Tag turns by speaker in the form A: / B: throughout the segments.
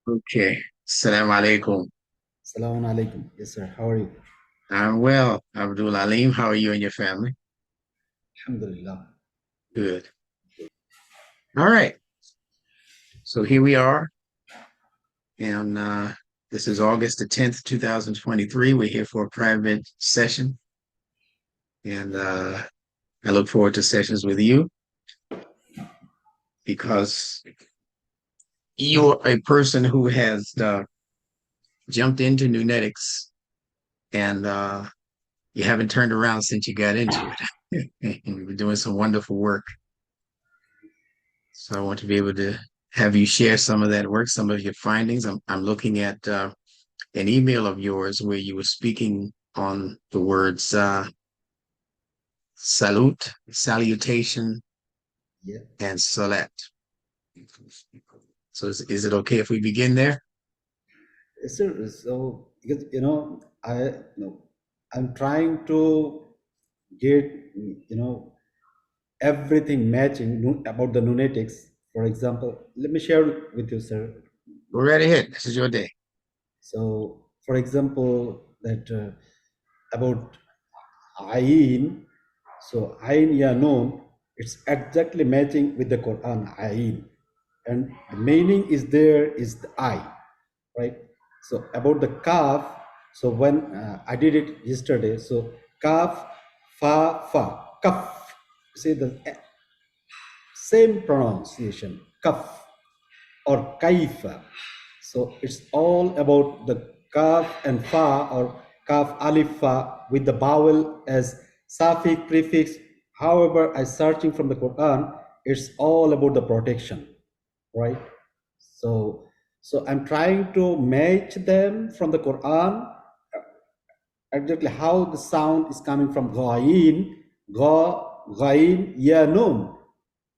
A: Okay. Assalamu alaikum.
B: Assalamu alaikum. Yes, sir. How are you?
A: I'm well. Abdul Alim, how are you and your family?
B: Alhamdulillah.
A: Good. All right. So here we are. And this is August the 10th, 2023. We're here for a private session. And I look forward to sessions with you because you're a person who has jumped into Nunetics and you haven't turned around since you got into it. You've been doing some wonderful work. So I want to be able to have you share some of that work, some of your findings. I'm looking at an email of yours where you were speaking on the words salute, salutation,
B: Yeah.
A: and SaLaaT. So is it okay if we begin there?
B: Yes, sir. So, because, I'm trying to get, everything matching about the lunatics. For example, let me share with you, sir.
A: Go right ahead. This is your day.
B: So, for example, that about Ain. So Ain ya known, it's exactly matching with the Quran Ain, and the meaning is there is the I, right? So about the Kaf, so when I did it yesterday, so Kaf, Fa, Kaf. See the same pronunciation, Kaf or Kaifa. So it's all about the Kaf and Fa or Kaf Alif Fa with the vowel as suffix, prefix. However, I searching from the Quran, it's all about the protection, right? So, so I'm trying to match them from the Quran exactly how the sound is coming from Ghain, Gha, Ghain, Ya Nun,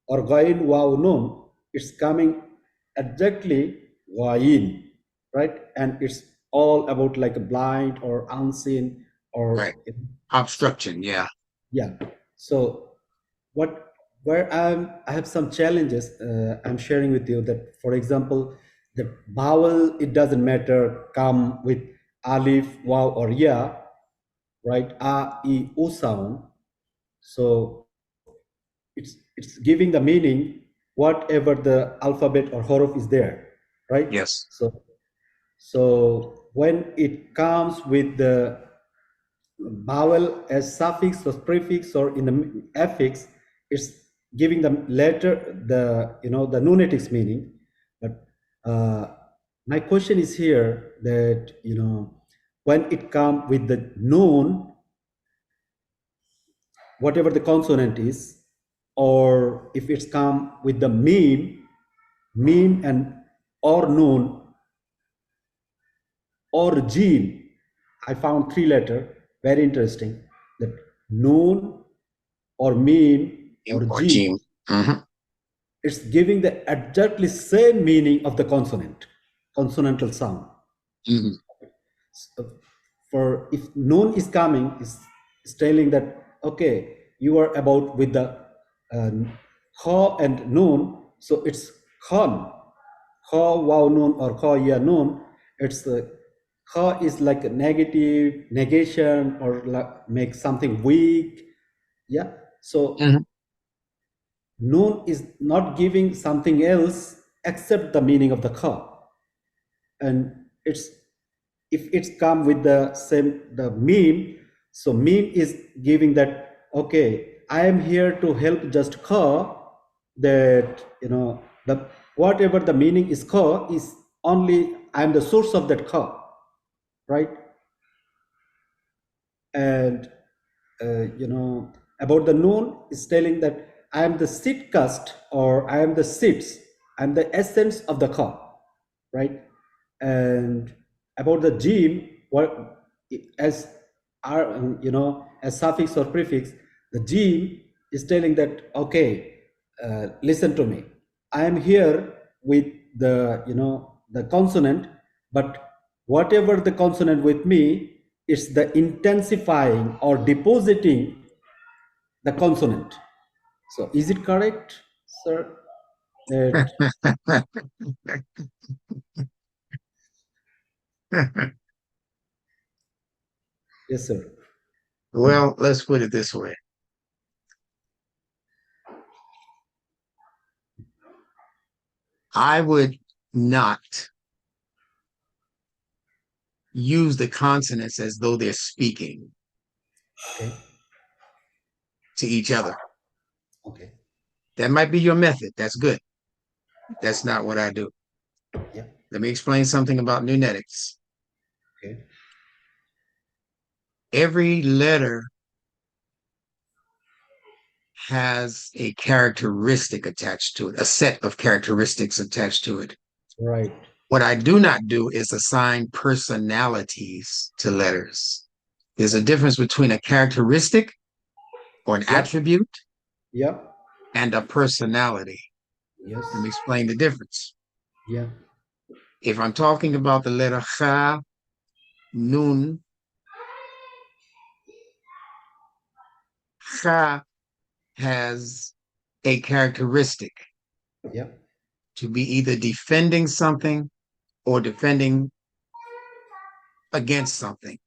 B: or Ghain, Waw Nun. It's coming exactly Ghain, right? And it's all about like a blind or unseen or
A: Right. Obstruction. Yeah.
B: yeah. So what where I have some challenges I'm sharing with you that for example the vowel it doesn't matter come with alif, waw or ya, right? A, E, U sound. So it's giving the meaning whatever the alphabet or horof is there, right?
A: Yes.
B: So so when it comes with the vowel as suffix or prefix or in the affix, it's giving the letter the the nunetics meaning. But my question is here that when it comes with the noon, whatever the consonant is, or if it's come with the meme and or noon or gene, I found three letter very interesting that noon or meme or
A: Or
B: gene,
A: Gene. Hmm.
B: it's giving the exactly same meaning of the consonant, consonantal sound.
A: Hmm.
B: So for if noon is coming, is telling that okay, you are about with the uh, kha and noon, so it's khan, kha wow noon or kha ya noon. It's kha is like a negative negation or like make something weak. Yeah. So
A: Hmm.
B: noon is not giving something else except the meaning of the kha, and it's if it's come with the same the meme, so meme is giving that okay, I am here to help just kha, that the whatever the meaning is kha is only I am the source of that kha, right? And about the noon is telling that I am the seed cast or I am the seeds, I'm the essence of the kha, right? And about the gene, what as are as suffix or prefix, the gene is telling that okay, listen to me, I am here with the the consonant, but whatever the consonant with me is the intensifying or depositing the consonant. So is it correct, sir, that Yes, sir.
A: Well, let's put it this way. I would not use the consonants as though they're speaking
B: Okay.
A: to each other.
B: Okay.
A: That might be your method. That's good. That's not what I do.
B: Yeah.
A: Let me explain something about nunetics.
B: Okay.
A: Every letter has a characteristic attached to it, a set of characteristics attached to it.
B: Right.
A: What I do not do is assign personalities to letters. There's a difference between a characteristic or an
B: Yeah.
A: attribute
B: Yeah.
A: and a personality.
B: Yes.
A: Let me explain the difference.
B: Yeah.
A: If I'm talking about the letter Kha, Nun, Kha has a characteristic
B: Yeah.
A: to be either defending something or defending against something,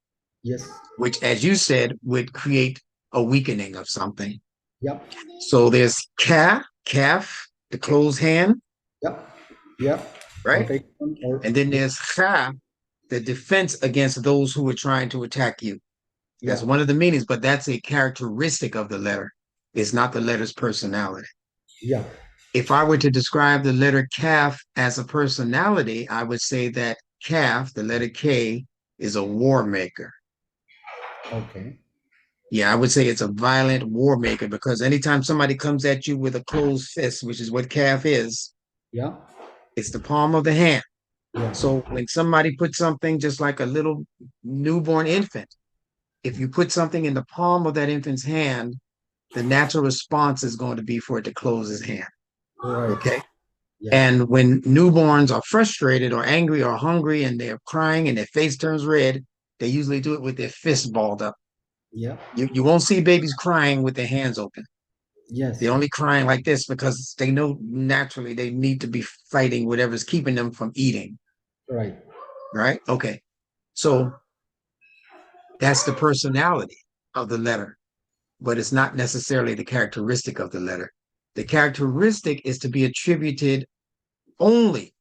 B: Yes.
A: which, as you said, would create a weakening of something.
B: Yeah.
A: So there's calf, the closed hand,
B: Yeah. Yeah.
A: right?
B: Protection or
A: And then there's Kha, the defense against those who are trying to attack you. That's
B: yeah.
A: one of the meanings, but that's a characteristic of the letter. It's not the letter's personality.
B: Yeah.
A: If I were to describe the letter Kaf as a personality, I would say that Kaf, the letter K, is a war maker.
B: Okay.
A: Yeah, I would say it's a violent war maker because anytime somebody comes at you with a closed fist, which is what Kaf is,
B: Yeah.
A: it's the palm of the hand.
B: Yeah.
A: So when somebody puts something just like a little newborn infant, if you put something in the palm of that infant's hand, the natural response is going to be for it to close his hand.
B: Right.
A: Okay.
B: Yeah.
A: And when newborns are frustrated or angry or hungry and they're crying and their face turns red, they usually do it with their fists balled up.
B: Yeah.
A: You won't see babies crying with their hands open.
B: Yes.
A: They're only crying like this because they know naturally they need to be fighting whatever's keeping them from eating.
B: Right.
A: Right? Okay. So that's the personality of the letter, but it's not necessarily the characteristic of the letter. The characteristic is to be attributed only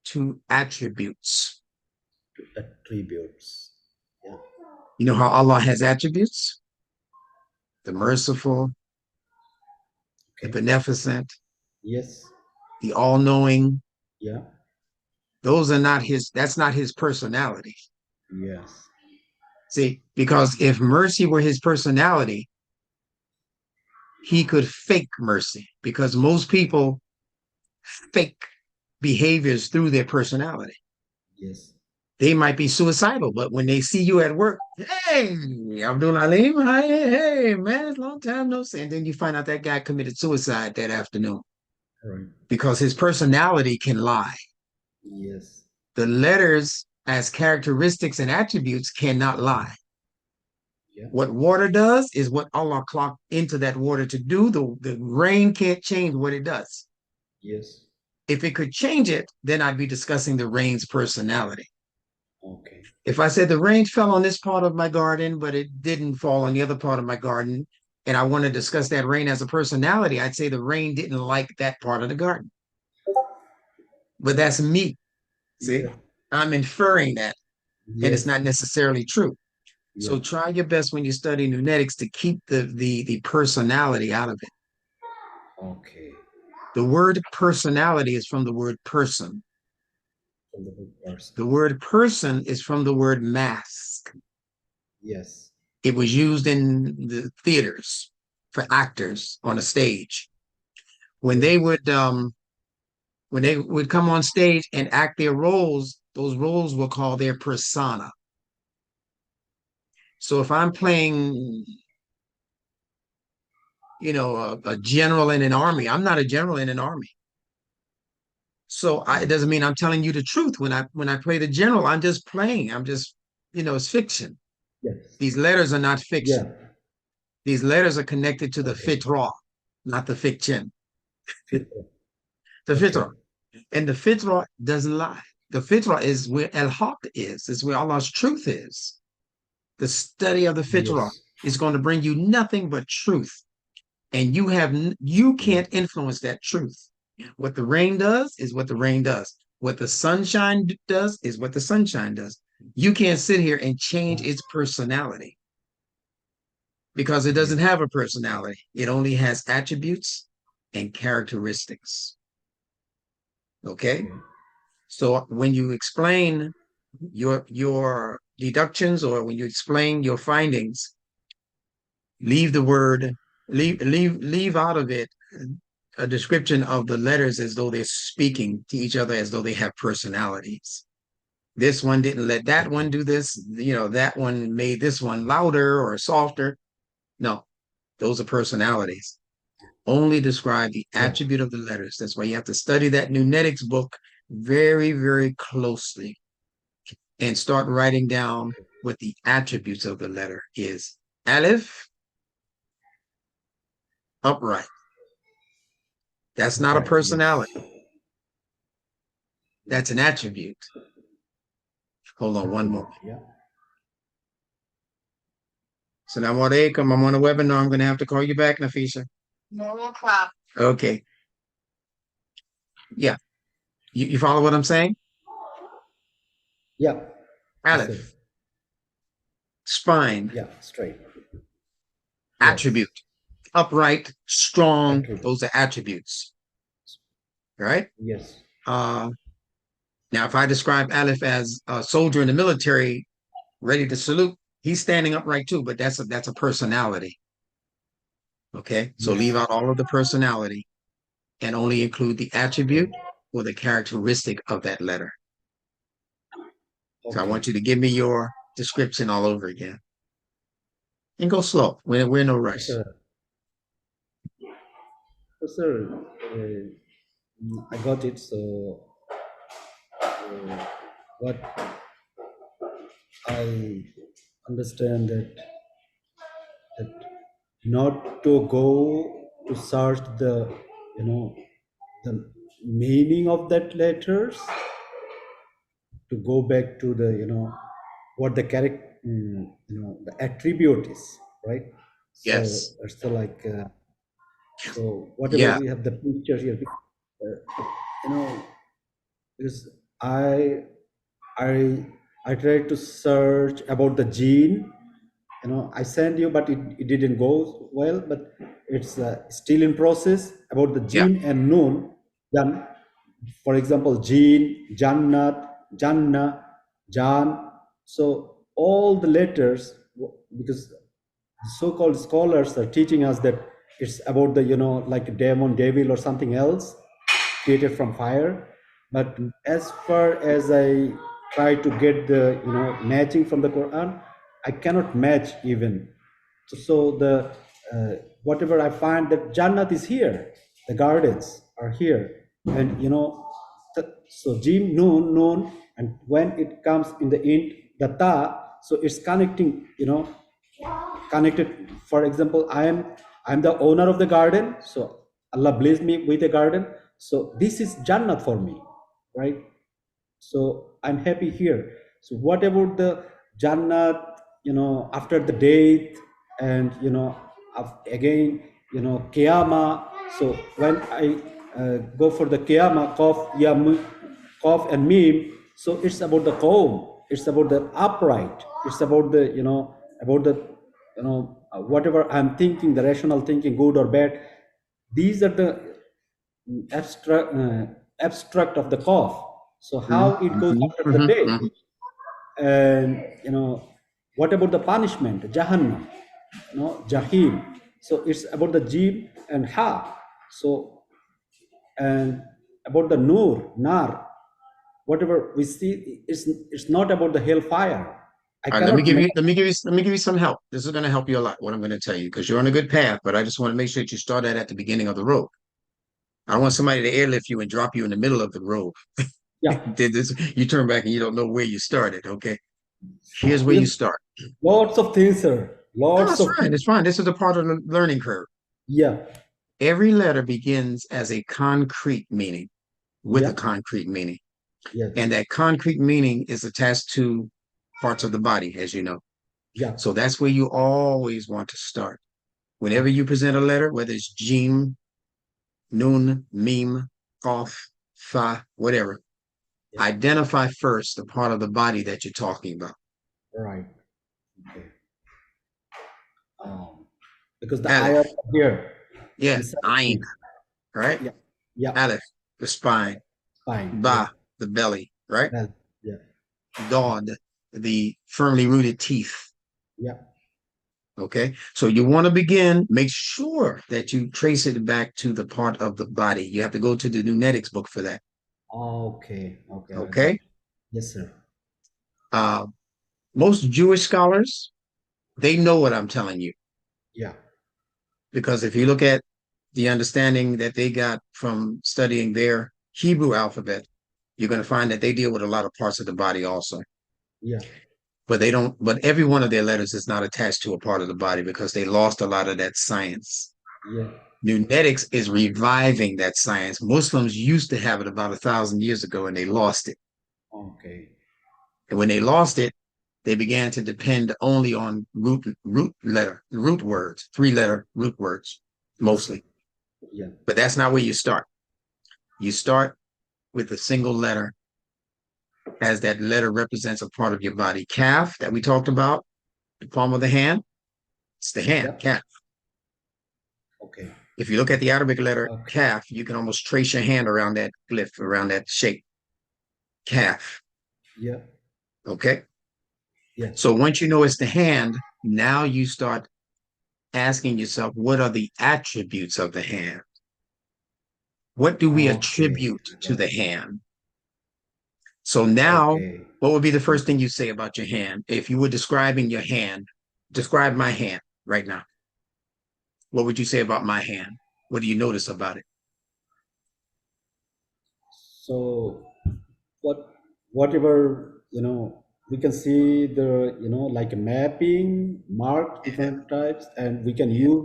A: to attributes.
B: Attributes. Yeah.
A: You know how Allah has attributes? The merciful, the
B: Okay.
A: beneficent,
B: Yes.
A: the all-knowing.
B: Yeah.
A: Those are not that's not his personality.
B: Yes.
A: See, because if mercy were his personality, he could fake mercy because most people fake behaviors through their personality.
B: Yes.
A: They might be suicidal, but when they see you at work, hey, Abdul Alim, hi, hey, man, it's a long time no see. And then you find out that guy committed suicide that afternoon
B: Right.
A: because his personality can lie.
B: Yes.
A: The letters as characteristics and attributes cannot lie.
B: Yeah.
A: What water does is what Allah clocked into that water to do. The rain can't change what it does.
B: Yes.
A: If it could change it, then I'd be discussing the rain's personality.
B: Okay.
A: If I said the rain fell on this part of my garden, but it didn't fall on the other part of my garden, and I want to discuss that rain as a personality, I'd say the rain didn't like that part of the garden. But that's me. See,
B: Yeah.
A: I'm inferring that, and it's
B: Yes.
A: not necessarily true.
B: Yeah.
A: So try your best when you study nunetics to keep the personality out of it.
B: Okay.
A: The word personality is from the word person.
B: From the book person.
A: The word person is from the word mask.
B: Yes.
A: It was used in the theaters for actors on a stage. When
B: Yes.
A: when they would come on stage and act their roles, those roles were called their persona. So if I'm playing, a general in an army, I'm not a general in an army. So it doesn't mean I'm telling you the truth. When I play the general, I'm just playing. I'm just, it's fiction.
B: Yes.
A: These letters are not fiction.
B: Yeah.
A: These letters are connected to the
B: Okay.
A: fitra, not the fiction.
B: Fitra.
A: The
B: Okay.
A: fitrah. And the fitrah doesn't lie. The fitrah is where al-haq is where Allah's truth is. The study of the fitrah
B: Yes.
A: is going to bring you nothing but truth. And you
B: Yes.
A: can't influence that truth. What the rain does is what the rain does. What the sunshine does is what the sunshine does. You can't sit here and change
B: Uh,
A: its personality because it doesn't
B: yes.
A: have a personality. It only has attributes and characteristics. Okay?
B: Okay.
A: So when you explain your deductions or when you explain your findings, leave the word leave out of it a description of the letters as though they're speaking to each other as though they have personalities. This one didn't let that one
B: Okay.
A: do this, that one made this one louder or softer. No, those are personalities. Only describe the
B: Yeah.
A: attribute of the letters. That's why you have to study that Nunetics book very, very closely and start writing down
B: Okay.
A: what the attributes of the letter is. Aleph, upright. That's not a
B: Upright. Yes.
A: personality. That's an attribute. Hold on one
B: Attribute.
A: moment.
B: Yeah.
A: Assalamu alaikum. I'm on a webinar. I'm going to have to call you back, Nafisa. No problem. Okay. Yeah. You follow what I'm saying?
B: Yeah. Yes, sir.
A: Aleph, spine,
B: Yeah. Straight. Yes.
A: attribute, upright, strong.
B: Attribute.
A: Those are attributes, right?
B: Yes.
A: Uh, Now, if I describe Aleph as a soldier in the military ready to salute, he's standing upright too, but that's a personality. Okay. So leave
B: Yes.
A: out all of the personality and only include the
B: Okay.
A: attribute or the characteristic of that letter. So I
B: Okay.
A: want you to give me your description all over again. And go slow. We're in no
B: Yes,
A: rush.
B: sir. Yes, sir. I got it. So, what I understand that not to go to search the you know the meaning of that letters, to go back to the what the character, the attribute is, right? So
A: Yes.
B: it's like so whatever
A: Yeah.
B: we have the picture here, you know is I I I tried to search about the gene. I sent you, but it didn't go well. But it's still in process about the
A: Yeah.
B: gene and noon. Then, for example, gene, Jannat, Janna, Jan. So all the letters, because so-called scholars are teaching us that it's about the like demon, devil, or something else created from fire. But as far as I try to get the matching from the Quran, I cannot match even. So the whatever I find, that Jannat is here, the gardens are here, and so Jim, noon, and when it comes in the end, the ta, so it's connecting, connected. For example, I'm the owner of the garden, so Allah blessed me with a garden, so this is Jannat for me, right? So I'm happy here. So what about the Jannat, after the death, and again, Qiyamah. So when I go for the Qiyamah, Qaf and Mim, so it's about the Qawm, it's about the upright, it's about the, about the, whatever I'm thinking, the rational thinking, good or bad. These are the abstract abstract of the cough. So how it goes after the day,
A: Mhm.
B: and what about the punishment, Jahannam, Jahim. So it's about the Jim and Ha. So, and about the Nur, Nar, whatever we see, it's not about the hellfire. I
A: All right, let me
B: cannot
A: give
B: make.
A: you let me give you let me give you some help. This is going to help you a lot. What I'm going to tell you because you're on a good path, but I just want to make sure that you start at the beginning of the road. I don't want somebody to airlift you and drop you in the middle of the road.
B: Yeah,
A: Did this? You turn back and you don't know where you started. Okay, here's where you
B: because
A: start.
B: lots of things, sir.
A: No,
B: Lots
A: that's
B: of
A: fine.
B: things.
A: It's fine. This is a part of the learning curve.
B: Yeah.
A: every letter begins as a concrete meaning with a
B: Yeah.
A: concrete meaning.
B: Yes.
A: And that concrete meaning is attached to parts of the body, as you know.
B: Yeah.
A: So that's where you always want to start. Whenever
B: Okay.
A: you present a letter, whether it's Jim, Nun, Meme, Qaf, Fa, whatever,
B: Yeah.
A: identify first the part of the body that you're talking about.
B: Right. Okay. Um, because the eye
A: Aleph,
B: are here
A: yeah,
B: inside
A: Ain,
B: me.
A: right?
B: Yeah. Yeah.
A: Aleph, the spine.
B: Fine. Yeah.
A: Ba, the belly, right?
B: Well. Yeah.
A: Dod, the firmly rooted teeth.
B: Yeah.
A: Okay. So you want to begin, make sure that you trace it back to the part of the body. You have to go to the Nunetics book for that.
B: Okay. Okay. I got
A: Okay.
B: it. Yes, sir.
A: Uh, most Jewish scholars, they know what I'm telling you.
B: Yeah.
A: Because if you look at the understanding that they got from studying their Hebrew alphabet, you're going to find that they deal with a lot of parts of the body also.
B: Yeah.
A: But they don't, but every one of their letters is not attached to a part of the body because they lost a lot of that science.
B: Yeah.
A: Nunetics is reviving that science. Muslims used to have it about 1,000 years ago and they lost it.
B: Okay.
A: And when they lost it, they began to depend only on root words, 3-letter root words,
B: Yes, sir.
A: mostly.
B: Yeah.
A: But that's not where you start. You start with a single letter, as that letter represents a part of your body. Calf, that we talked about, the palm of the hand, it's the hand,
B: Yeah.
A: calf.
B: Okay.
A: If you look at the Arabic letter
B: Okay.
A: calf, you can almost trace your hand around that glyph, around that shape. Calf.
B: Yeah.
A: Okay.
B: Yeah.
A: So once you know it's the hand, now you start asking yourself, what are the attributes of the hand? What do we
B: Okay.
A: attribute
B: I
A: to
B: got
A: the
B: it.
A: hand? So now,
B: Okay.
A: what would be the first thing
B: Mhm.
A: you say about your hand? If you were describing your hand, describe my hand right now. What would you say about my hand? What do you notice about it?
B: So what whatever we can see the like a mapping mark
A: Yeah,
B: different types, and we can
A: yeah,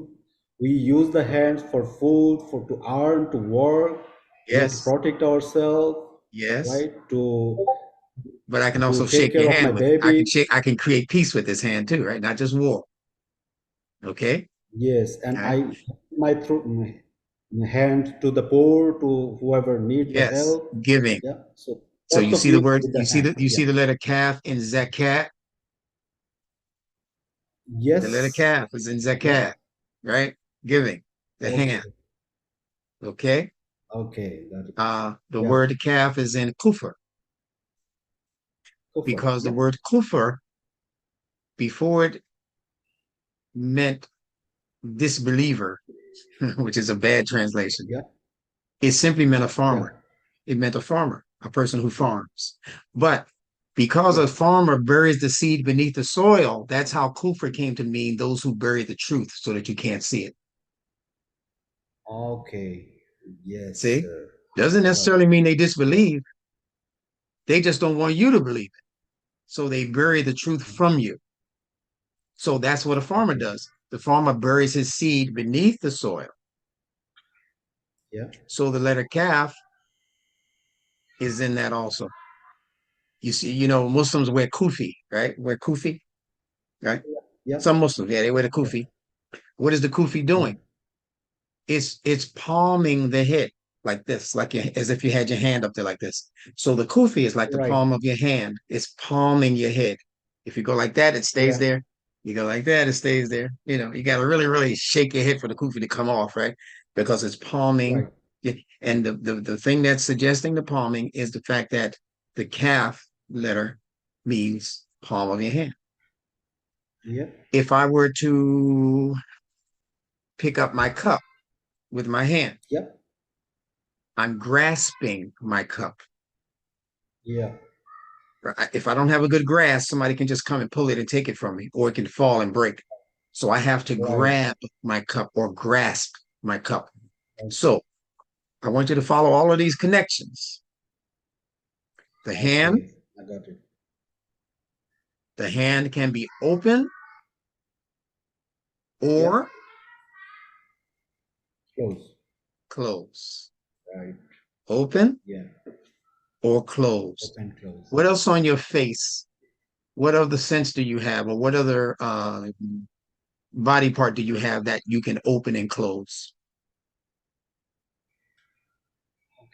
B: use the hands for food, for to earn, to work, to
A: yes,
B: protect ourselves,
A: yes.
B: right, to
A: But I can also
B: take
A: shake your
B: care of my
A: hand with it.
B: baby.
A: I can create peace with this hand too, right? Not just war. Okay.
B: Yes, and
A: All right.
B: I my through my hand to the poor, to whoever needs the
A: Yes.
B: help.
A: Giving.
B: Yeah, so
A: So
B: lots
A: you
B: of
A: see the
B: use
A: word,
B: with the hand.
A: you
B: Yeah.
A: see the letter calf in zakat. The letter
B: Yes.
A: calf is in
B: Yeah.
A: zakat, right? Giving the hand.
B: Okay.
A: Okay.
B: Okay. Got it.
A: The
B: Yeah.
A: word calf is in kufr
B: Kufr.
A: because the
B: Yeah.
A: word kufr before it meant disbeliever, which is a bad translation.
B: Yeah.
A: It simply meant a
B: Yeah.
A: farmer. It meant a farmer, a person who farms. But because a
B: Yeah.
A: farmer buries the seed beneath the soil, that's how kufr came to mean those who bury the truth so that you can't see it.
B: Okay. Yes,
A: See?
B: sir.
A: Doesn't
B: I got it.
A: necessarily mean they disbelieve. They just don't want you to believe it. So they bury the truth from you. So that's what a farmer
B: Okay.
A: does. The farmer buries his seed beneath the soil.
B: Yeah.
A: So the letter calf is in that also. You see, Muslims wear kufi, right? Wear kufi, right?
B: Yeah.
A: Some Muslims, yeah, they wear the
B: Yeah.
A: kufi. What is the kufi
B: Yeah.
A: doing? It's palming the head like this, as if you had your hand up there like this. So the kufi is like the
B: Right.
A: palm of your hand. It's palming your head. If you go like that, it stays
B: Yeah.
A: there. You go like that, it stays there. You got to really, really shake your head for the kufi to come off, right? Because it's palming.
B: Right.
A: And the thing that's suggesting the palming is the fact that the calf letter means palm of your hand.
B: Yeah.
A: If I were to pick up my cup with my hand,
B: Yeah.
A: I'm grasping my cup.
B: Yeah.
A: If I don't have a good grasp, somebody can just come and pull it and take it from me, or it can fall and break. So I have to
B: Right.
A: grab my cup or grasp my cup.
B: Okay.
A: So I want you to follow all of these connections. The hand,
B: Okay. I got it.
A: the hand can be open
B: Yeah.
A: or
B: Close.
A: Close.
B: Right.
A: Open
B: Yeah.
A: or closed.
B: Open, close.
A: What else on your face? What other sense do you have, or what other body part do you have that you can open and close?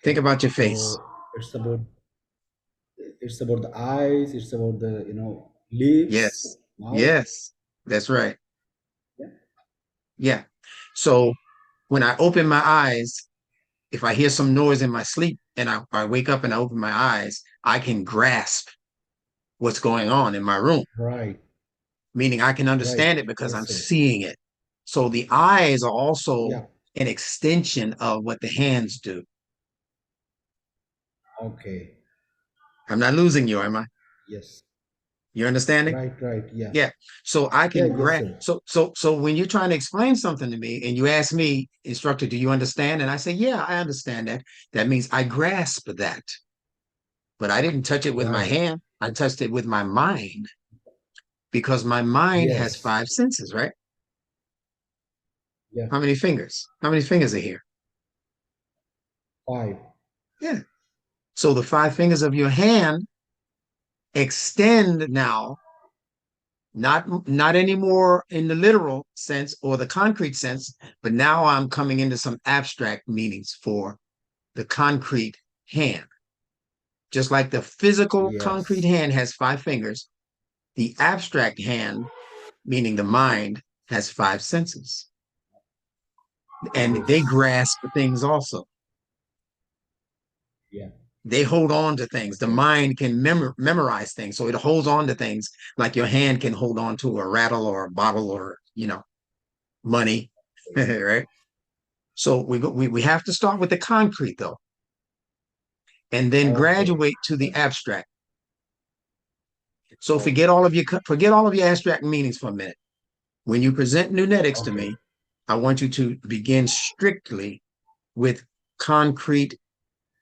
A: Think
B: Okay.
A: about your face.
B: So it's about the eyes. It's about the lips,
A: Yes.
B: mouth.
A: Yes. That's right.
B: Yeah.
A: Yeah. So when I open my eyes, if I hear some noise in my sleep and I wake up and I open my eyes, I can grasp what's going on in my room,
B: Right.
A: meaning I can
B: Right.
A: understand it because
B: Yes,
A: I'm
B: sir.
A: seeing it. So the eyes are also
B: Yeah.
A: an extension of what the hands do.
B: Okay.
A: I'm not losing you, am I?
B: Yes.
A: You understanding?
B: Right. Right. Yeah.
A: Yeah. So I
B: Yeah.
A: can
B: Yes,
A: grasp.
B: sir.
A: So when you're trying to explain something to me and you ask me, instructor, do you understand? And I say, yeah, I understand that. That means I grasp that. But I didn't touch it with my
B: Right.
A: hand. I touched it with my mind because my mind has
B: Yes.
A: five senses, right?
B: Yeah.
A: How many fingers? How many fingers are here?
B: 5.
A: Yeah. So the five fingers of your hand extend now, not anymore in the literal sense or the concrete sense, but now I'm coming into some abstract meanings for the concrete hand. Just like the physical concrete
B: Yes.
A: hand has five fingers, the abstract hand, meaning the mind, has five senses. And they
B: Yes.
A: grasp things also.
B: Yeah.
A: They hold on to things. The
B: Okay.
A: mind can memorize things. So it holds on to things like your hand can hold on to a rattle or a bottle or, money, right? So we have to start with the concrete though, and then
B: Okay.
A: graduate to the abstract. So
B: Okay.
A: forget all of your abstract meanings for a minute. When you present nunetics to
B: Okay.
A: me, I want you to begin strictly with concrete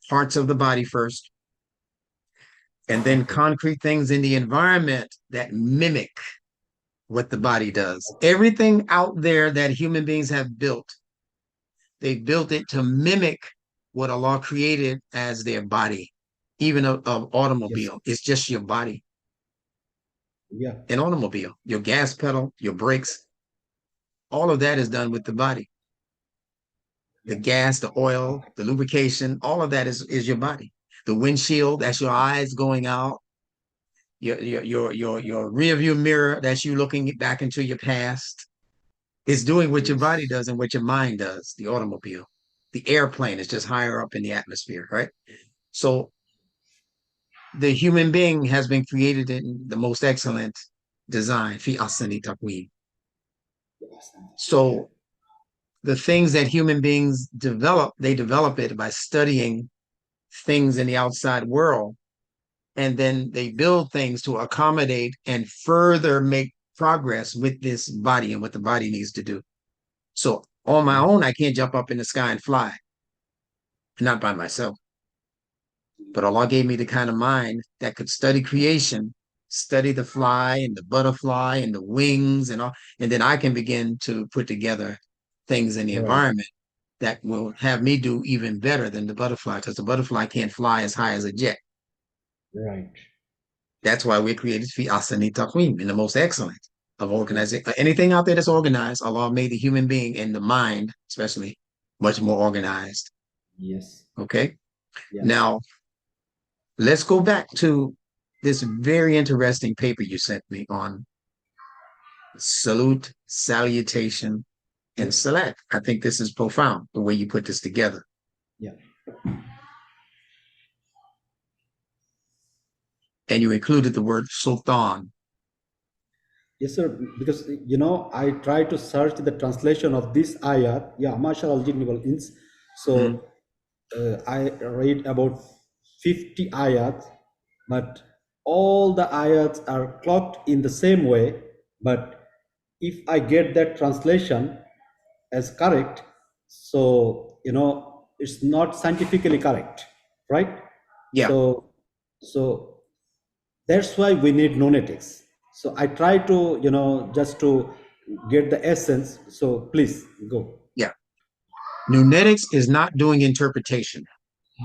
A: parts of the body first, and then
B: Okay.
A: concrete things in the environment that mimic what the body does.
B: Okay.
A: Everything out there that human beings have built, they built it to mimic what Allah created as their body. Even a
B: Yes.
A: automobile, it's just your body.
B: Yeah.
A: An automobile, your gas pedal, your brakes, all of that is done with the body. The
B: Yeah.
A: gas, the oil,
B: Okay.
A: the lubrication, all of that is your body. The windshield, that's your eyes going out. Your rear view mirror, that's you looking back into your past. It's doing what your body
B: Yes.
A: does and what your mind does. The automobile, the airplane is just higher up in the atmosphere, right? So the human being has been created in the most excellent design, fi asani taqweem.
B: Yes. Yeah.
A: So the things that human beings develop, they develop it by studying things in the outside world. And then they build things to accommodate and further make progress with this body and what the body needs to do. So on my
B: Yeah.
A: own, I can't jump up in the sky and fly, not by myself. But Allah gave me the kind of mind that could study creation, study the fly and the butterfly and the wings and all. And then I can begin to put together things in the
B: Right.
A: environment that will have me do even better than the butterfly because the butterfly can't fly as high as a jet.
B: Right.
A: That's why we're created fi asani taqweem, in the most excellent of
B: Yeah.
A: organizing. Anything out there that's organized, Allah made the human being and the mind, especially, much more organized.
B: Yes.
A: Okay.
B: Yeah.
A: Now, let's go back to this very interesting paper you sent me on salute, salutation, and
B: Yeah.
A: SaLaaT. I think this is profound, the way you put this together.
B: Yeah.
A: And you included the word sultan.
B: Yes, sir. Because I try to search the translation of this ayat. Yeah, Mashal jinni wal ins.
A: Mhm.
B: So I read about 50 ayats, but all the ayats are clocked in the same way. But if I get that translation as correct, so it's not scientifically correct, right?
A: Yeah,
B: So that's why we need nonetics. So I try to just to get the essence. So please go.
A: yeah. Nunetics is not doing interpretation.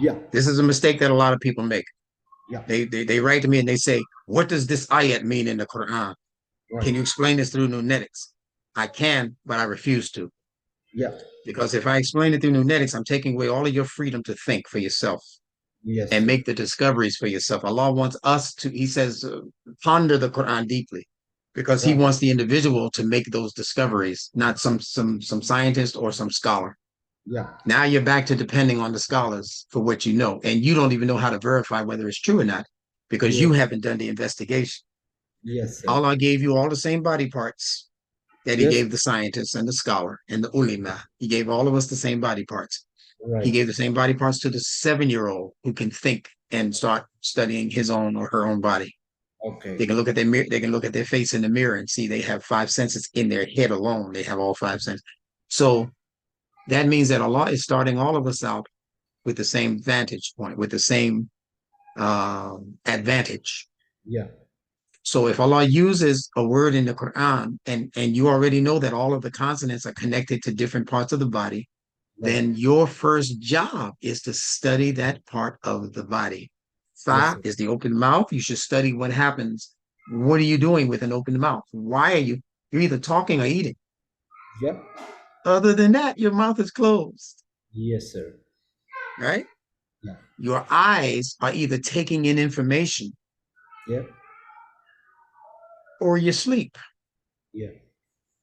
B: Yeah.
A: This is a mistake that a lot of people make.
B: Yeah.
A: They write to me and they say, what does this ayat mean in the Quran?
B: Right.
A: Can you explain this through Nunetics? I can, but I refuse to.
B: Yeah.
A: Because if I explain it through Nunetics, I'm taking away all of your freedom to think for yourself
B: Yes,
A: and
B: sir.
A: make the discoveries for yourself. Allah wants us to, He says, ponder the Quran deeply because He
B: Right.
A: wants the individual to make those discoveries, not some scientist or some scholar.
B: Yeah.
A: Now you're back to depending on the scholars for what you know, and you don't even know how to verify whether it's true or not because you
B: Yes.
A: haven't done the investigation.
B: Yes, sir.
A: Allah gave you all the same body parts that He
B: Yes.
A: gave the scientist and the scholar and the ulema. He gave all of us the same body parts. He
B: Right.
A: gave the same body parts to the 7-year-old who can think and start studying his own or her own body. They
B: Okay.
A: can look at their mirror, they can look at their face in the mirror and see they have five senses in their head alone. They have all five senses. So that means that Allah is starting all of us out with the same vantage point, with the same advantage.
B: Yeah.
A: So if Allah uses a word in the Quran and you already know that all of the consonants are connected to different parts of the body,
B: Right.
A: then your first job is to study that part of the body.
B: Yes,
A: Fa
B: sir.
A: is the open mouth. You should study what happens. What are you doing with an open mouth? Why are you? You're either talking or eating.
B: Yeah.
A: Other than that, your mouth is closed,
B: Yes, sir.
A: right?
B: Yeah.
A: Your eyes are either taking in information
B: Yeah.
A: or you sleep.
B: Yeah.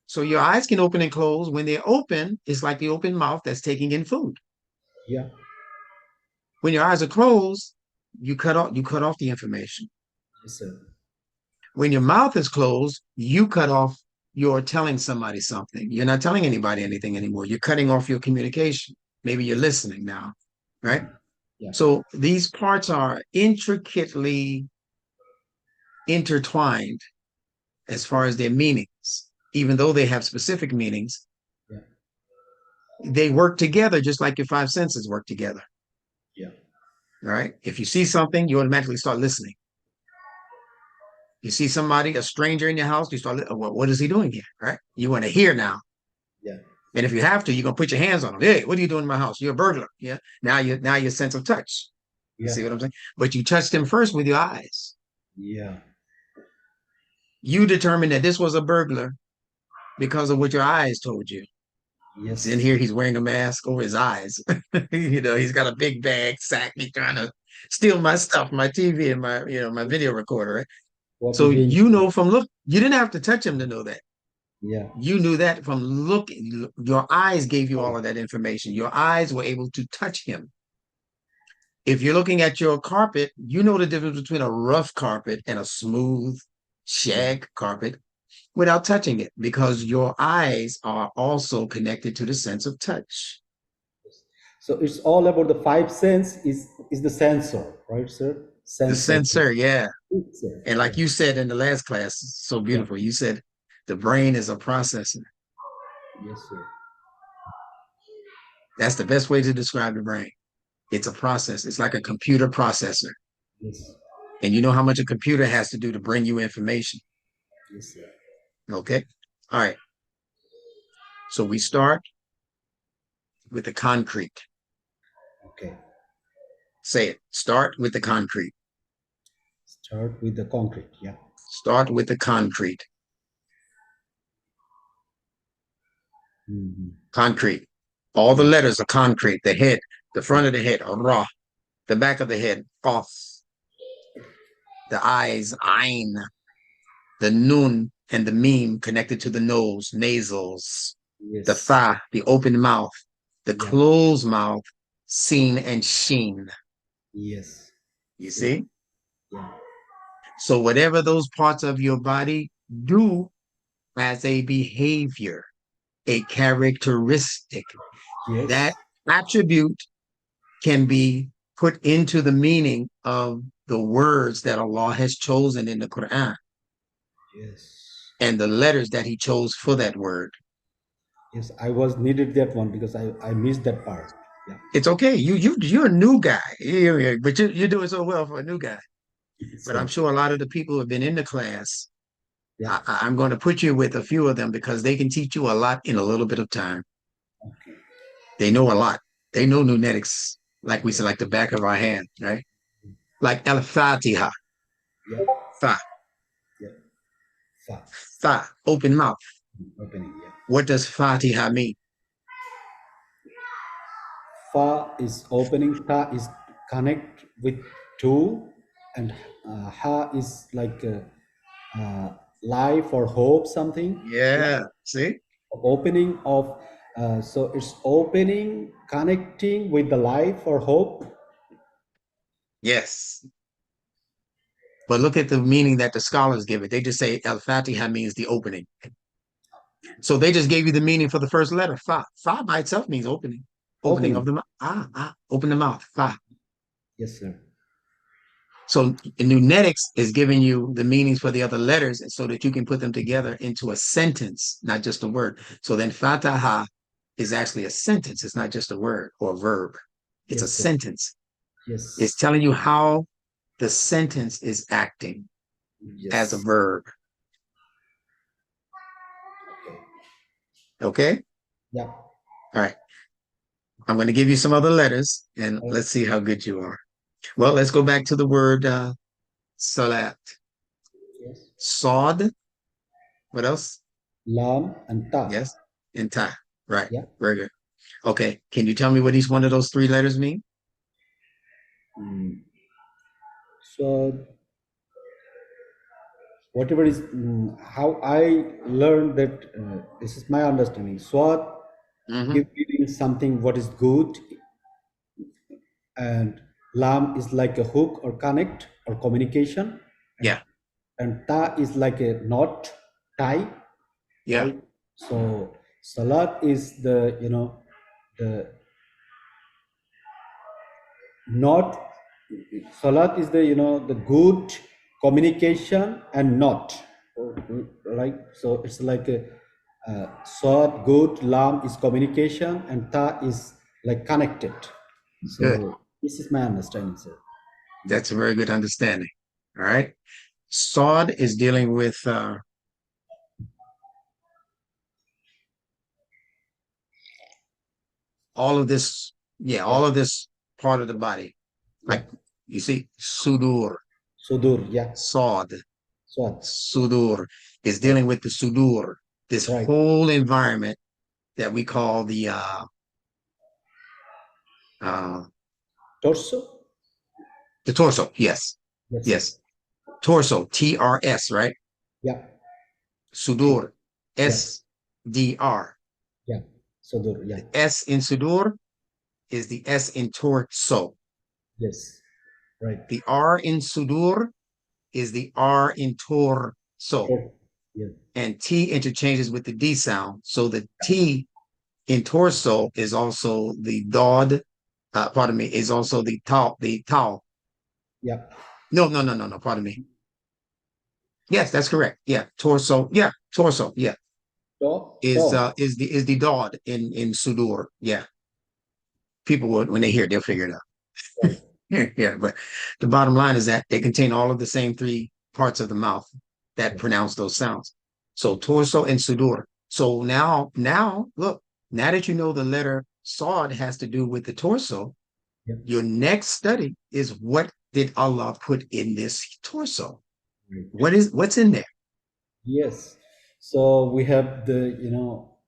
A: So your eyes can open and close. When they're open, it's like the open mouth that's taking in food.
B: Yeah.
A: When your eyes are closed, you cut off the information.
B: Yes, sir.
A: When your mouth is closed, you cut off your telling somebody something. You're not telling anybody anything anymore. You're cutting off your communication. Maybe you're listening now, right?
B: Mhm. Yeah.
A: So these parts are intricately intertwined as far as their meanings. Even though they have specific meanings,
B: Yeah.
A: they work together just like your five senses work together.
B: Yeah.
A: All right. If you see something, you automatically start listening. You see somebody, a stranger in your house, you start, well, what is he doing here? Right. You want to hear now.
B: Yeah.
A: And if you have to, you're gonna put your hands on them. Hey, what are you doing in my house? You're a burglar. Yeah. Now your sense of touch. You
B: Yeah.
A: see what I'm saying? But you touched him first with your eyes.
B: Yeah.
A: You determined that this was a burglar because of what your eyes told you. He's in
B: Yes.
A: here, he's wearing a mask over his eyes. He's got a big bag, sack, he's trying to steal my stuff, my TV and my video recorder, right?
B: What
A: So
B: is
A: you
B: dangerous?
A: know from look, you didn't have to touch him to know that.
B: Yeah.
A: You knew that from looking, your eyes gave you
B: Right.
A: all of that information. Your eyes were able to touch him. If you're looking at your carpet, you know the difference between a rough carpet and a smooth
B: Yeah.
A: shag carpet without touching it because your eyes are also connected to the sense of touch.
B: So it's all about the five sense is the sensor, right, sir?
A: The
B: Sensor.
A: sensor, yeah.
B: Sensor.
A: And like
B: Yeah.
A: you said in the last class, so
B: Yeah.
A: beautiful. You said the brain is a processor.
B: Yes, sir.
A: That's the best way to describe the brain. It's a process. It's like a computer processor.
B: Yes.
A: And you know how much a computer has to do to bring you information.
B: Yes, sir.
A: Okay. All right. So we start with the concrete.
B: Okay.
A: Say it. Start with the concrete.
B: Start with the concrete. Yeah.
A: Start with the concrete.
B: Mhm.
A: Concrete. All the
B: Yeah.
A: letters are concrete. The head, the front of the head, ra. The back of the head, qaf. The eyes, ain. The nun and the meme connected to the nose, nasals. The
B: Yes.
A: tha, the open mouth. The
B: Yeah.
A: closed mouth, seen and sheen.
B: Yes.
A: You
B: Yeah.
A: see?
B: Yeah.
A: So whatever those parts of your body do as a behavior, a characteristic, that
B: Yes.
A: attribute can be put into the meaning of the words that Allah has chosen in the Quran
B: Yes.
A: and the letters that He chose for that word.
B: Yes. I was needed that one because I missed that part. Yeah.
A: It's okay. You're a new guy, but you're doing so well for a new guy.
B: Yes,
A: But I'm
B: sir.
A: sure a lot of the people who have been in the class,
B: Yeah.
A: I'm going to put you with a few of them because they can teach you a lot in a little bit of time.
B: Okay.
A: They know a lot. They know Nunetics, like we said, like the back of our hand, right? Like Al-Fatiha,
B: Yeah,
A: fa,
B: yeah. Fa,
A: fa, open mouth.
B: opening. Yeah.
A: What does Fatiha mean?
B: Fa is opening. Ta is connect with two, and ha is like life or hope, something. Yeah.
A: Yeah, see?
B: Opening of. So it's opening, connecting with the life or hope.
A: Yes. But look at the meaning that the scholars give it. They just say Al-Fatiha means the opening. So they just gave you the meaning for the first letter, fa. Fa by itself means opening. Opening of
B: Opening.
A: the mouth. Open the mouth. Fa.
B: Yes, sir.
A: So Nunetics is giving you the meanings for the other letters so that you can put them together into a sentence, not just a word. So then Fataha is actually a sentence. It's not just a word or a verb. It's a
B: Yes, sir.
A: sentence. It's
B: Yes.
A: telling you how the sentence is acting as a
B: Yes.
A: verb.
B: Okay.
A: Okay?
B: Yeah.
A: All right. I'm going to give you some other letters and
B: Uh,
A: let's see how good you are. Well, let's go back to the word SaLaaT.
B: yes.
A: Sod. What else?
B: Lam and ta.
A: Yes. And Ta. Right.
B: Yeah.
A: Very good. Okay. Can you tell me what each one of those three letters mean?
B: Mm. So whatever is how I learned that this is my understanding. Swat
A: Hmm.
B: give meaning something what is good, and lam is like a hook or connect or communication, and
A: Yeah.
B: ta is like a knot, tie,
A: Yeah.
B: right? So salat is the the not salat is the the good communication and not right. So it's like a sad good, lam is communication, and ta is like connected.
A: Good.
B: So this is my understanding, sir.
A: That's a very good understanding. All right. Sod is dealing with all of this. Yeah.
B: Yeah,
A: All of this part of the body.
B: yeah.
A: Like you see, Sudur,
B: Sudur, yeah.
A: Sod,
B: Swat,
A: Sudur is
B: right,
A: dealing with the Sudur, this
B: right.
A: whole environment that we call uh,
B: Torso,
A: the torso. Yes.
B: yes, sir.
A: Yes. Torso, TRS, right?
B: Yeah,
A: Sudur,
B: yeah,
A: SDR.
B: yeah. Sudur, yeah,
A: The S in Sudur is the S in torso.
B: yes, right.
A: The R in Sudur is the R in torso.
B: Tor- yeah,
A: And T interchanges with the D sound. So the T in torso is also the Dod, pardon me, is also the Tau.
B: yeah.
A: No, no, no, no, no, pardon me. Yes, that's correct. Yeah, torso. Yeah, torso. Yeah,
B: To,
A: is the Dod in Sudur. Yeah, people would when they hear it, they'll figure it out.
B: right.
A: Yeah, but the bottom line is that they contain all of the same three parts of the mouth that
B: Yes.
A: pronounce those sounds. So torso and sudur. So now, look, now that you know the letter sod has to do with the torso,
B: Yeah.
A: your next study is what did Allah put in this torso?
B: Right.
A: What's in there?
B: Yes. So we have the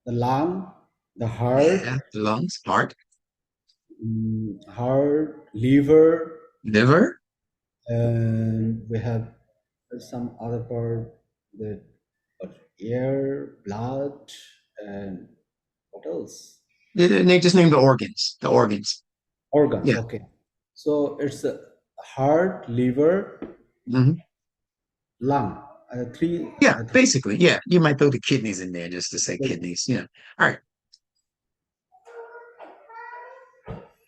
B: the lung, the heart,
A: Yeah, the lungs, heart,
B: heart, liver,
A: liver.
B: and we have some other part that air, blood, and what else?
A: They just named the organs. The organs.
B: Organs.
A: Yeah.
B: Okay. So it's a heart, liver,
A: Mhm.
B: lung. Three.
A: Yeah,
B: I think.
A: basically. Yeah. You might throw the kidneys in there just to say
B: Yes.
A: kidneys. Yeah. All right.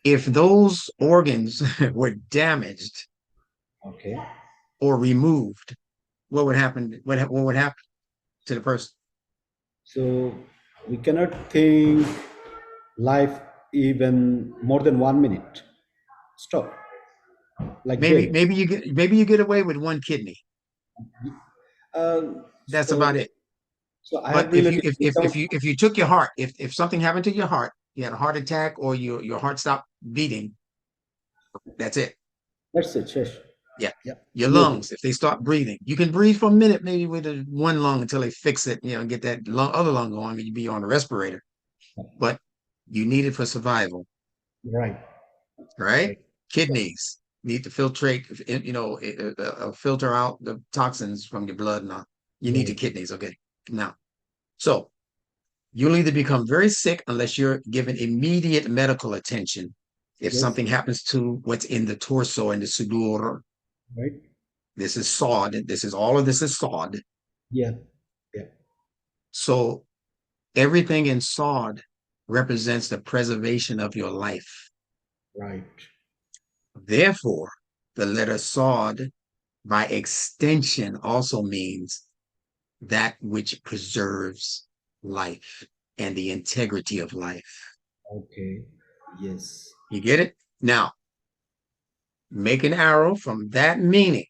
A: If those organs were damaged
B: Okay.
A: or removed, what would happen? What would happen to the person?
B: So we cannot think life even more than 1 minute. Stop. Like
A: Maybe
B: dead.
A: maybe you get away with one kidney.
B: Um,
A: That's about
B: so
A: it.
B: so I
A: But
B: have
A: if you
B: relatives
A: if if
B: without.
A: if you if you took your heart, if something happened to your heart you had a heart attack or your heart stopped beating, that's it.
B: That's it. Yes.
A: Yeah.
B: Yeah.
A: Your
B: Clearly.
A: lungs, if they start breathing, you can breathe for a minute, maybe with one lung until they fix it, get that other lung going, and you be on a respirator. But you need it for survival,
B: Right.
A: right?
B: Right. Yeah.
A: Kidneys need to filtrate, filter out the toxins from your blood. Now, you need
B: Right.
A: your kidneys, okay? Now, so you'll either become very sick unless you're given immediate medical attention. If
B: Yes.
A: something happens to what's in the torso and the sudur,
B: Right.
A: this is sod. All of this is sod.
B: Yeah. Yeah.
A: So everything in sod represents the preservation of your life.
B: Right.
A: Therefore, the letter sod by extension also means that which preserves life and the integrity of life.
B: Okay. Yes.
A: You get it? Now, make an arrow from that meaning.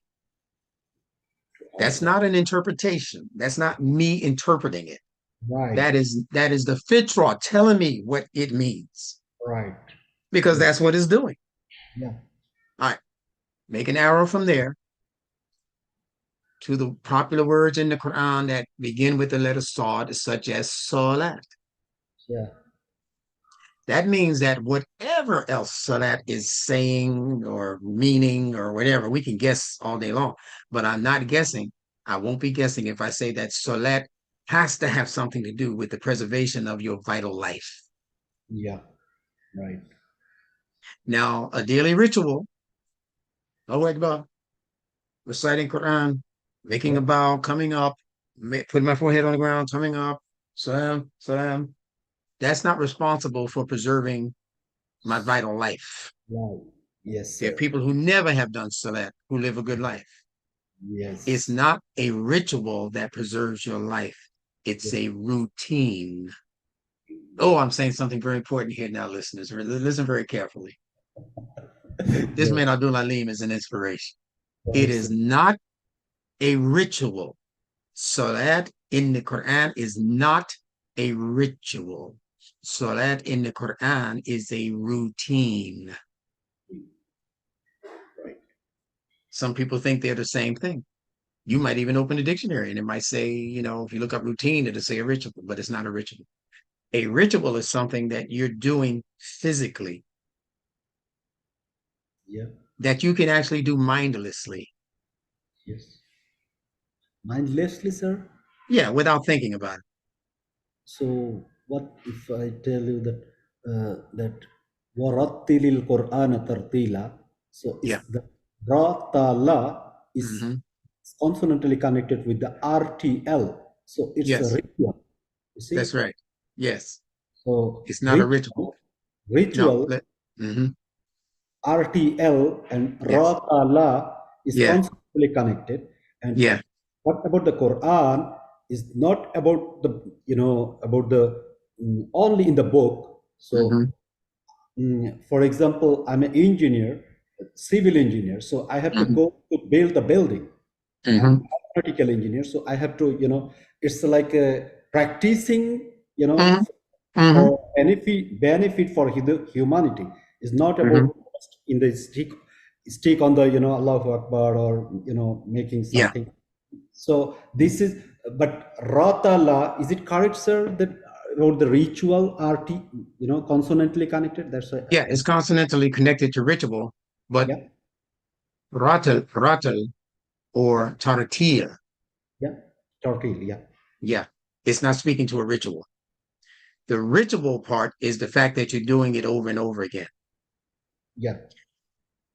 A: That's
B: Also.
A: not an interpretation. That's not me interpreting it.
B: Right.
A: That is the fitra telling me what it means,
B: Right.
A: because
B: Yes.
A: that's what it's doing.
B: Yeah.
A: All right, make an arrow from there to the popular words in the Quran that begin with the letter Sad, such as SaLaaT.
B: Yeah.
A: That means that whatever else SaLaaT is saying or meaning or whatever, we can guess all day long. But I'm not guessing. I won't be guessing if I say that SaLaaT has to have something to do with the preservation of your vital life.
B: Yeah. Right.
A: Now, a daily ritual, Allahu Akbar, reciting Quran, making
B: Yeah.
A: a bow, coming up, putting my forehead on the ground, coming up, salam, salam. That's not responsible for preserving my vital life.
B: Right. Yes,
A: There are
B: sir.
A: people who never have done salat who live a good life. It's
B: Yes.
A: not a ritual that preserves your life. It's
B: Yes.
A: a routine. Oh, I'm saying something very important here now, listeners. Listen very carefully. This
B: Yes.
A: man, Abdul Alim, is an inspiration. It
B: Right, sir.
A: is not a ritual. Salat in the Quran is not a ritual. Salat in the Quran is a routine.
B: Right.
A: Some people think they're the same thing. You might even open a dictionary and it might say, if you look up routine, it'll say a ritual, but it's not a ritual. A ritual is something that you're doing physically
B: Yeah.
A: that you can actually do mindlessly.
B: Yes. Mindlessly, sir.
A: Yeah, without thinking about it.
B: So, what if I tell you that warattilil Quran tartila? So,
A: Yeah.
B: is the ra ta la is
A: Hmm.
B: consonantally connected with the RTL. So, it's a
A: Yes,
B: ritual. You
A: that's
B: see?
A: right. Yes,
B: So,
A: it's not a ritual. No.
B: ritual
A: Hmm.
B: RTL and
A: Yes.
B: Ra Ta'ala is
A: Yeah.
B: constantly connected. And
A: Yeah.
B: what about the Quran is not about the only in the book. So,
A: Hmm.
B: for example, I'm an engineer, civil engineer, so I have to
A: Hmm.
B: go to build the building. I'm
A: Hmm.
B: aeronautical engineer, so I have to, it's like practicing,
A: Hmm. Hmm.
B: for benefit for humanity. It's not about
A: Hmm.
B: just in the stick on the Allahu Akbar or making
A: Yeah.
B: something. So this is, but Ratala, is it correct, sir? That about the ritual RT, consonantly connected. That's why
A: Yeah. It's consonantally connected to ritual, but
B: yeah,
A: ratal or taratiya,
B: yeah, tortil, yeah,
A: yeah, it's not speaking to a ritual. The ritual part is the fact that you're doing it over and over again.
B: yeah,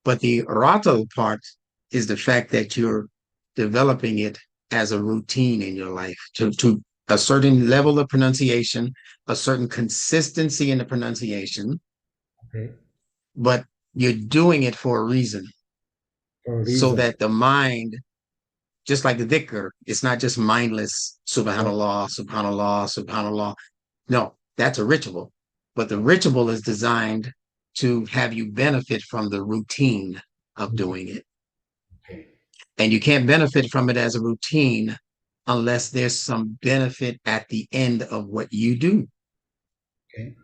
A: But the ratal part is the fact that you're developing it as a routine in your life to a certain level of pronunciation, a certain consistency in the pronunciation,
B: okay,
A: but you're doing it for a reason
B: for a
A: so
B: reason.
A: that the mind, just like the dhikr, it's not just mindless
B: Right.
A: subhanallah, subhanallah, subhanallah. No, that's a ritual. But the ritual is designed to have you benefit from the routine of doing it.
B: Okay.
A: And you can't benefit from it as a routine unless there's some benefit at the end of what you do.
B: Okay.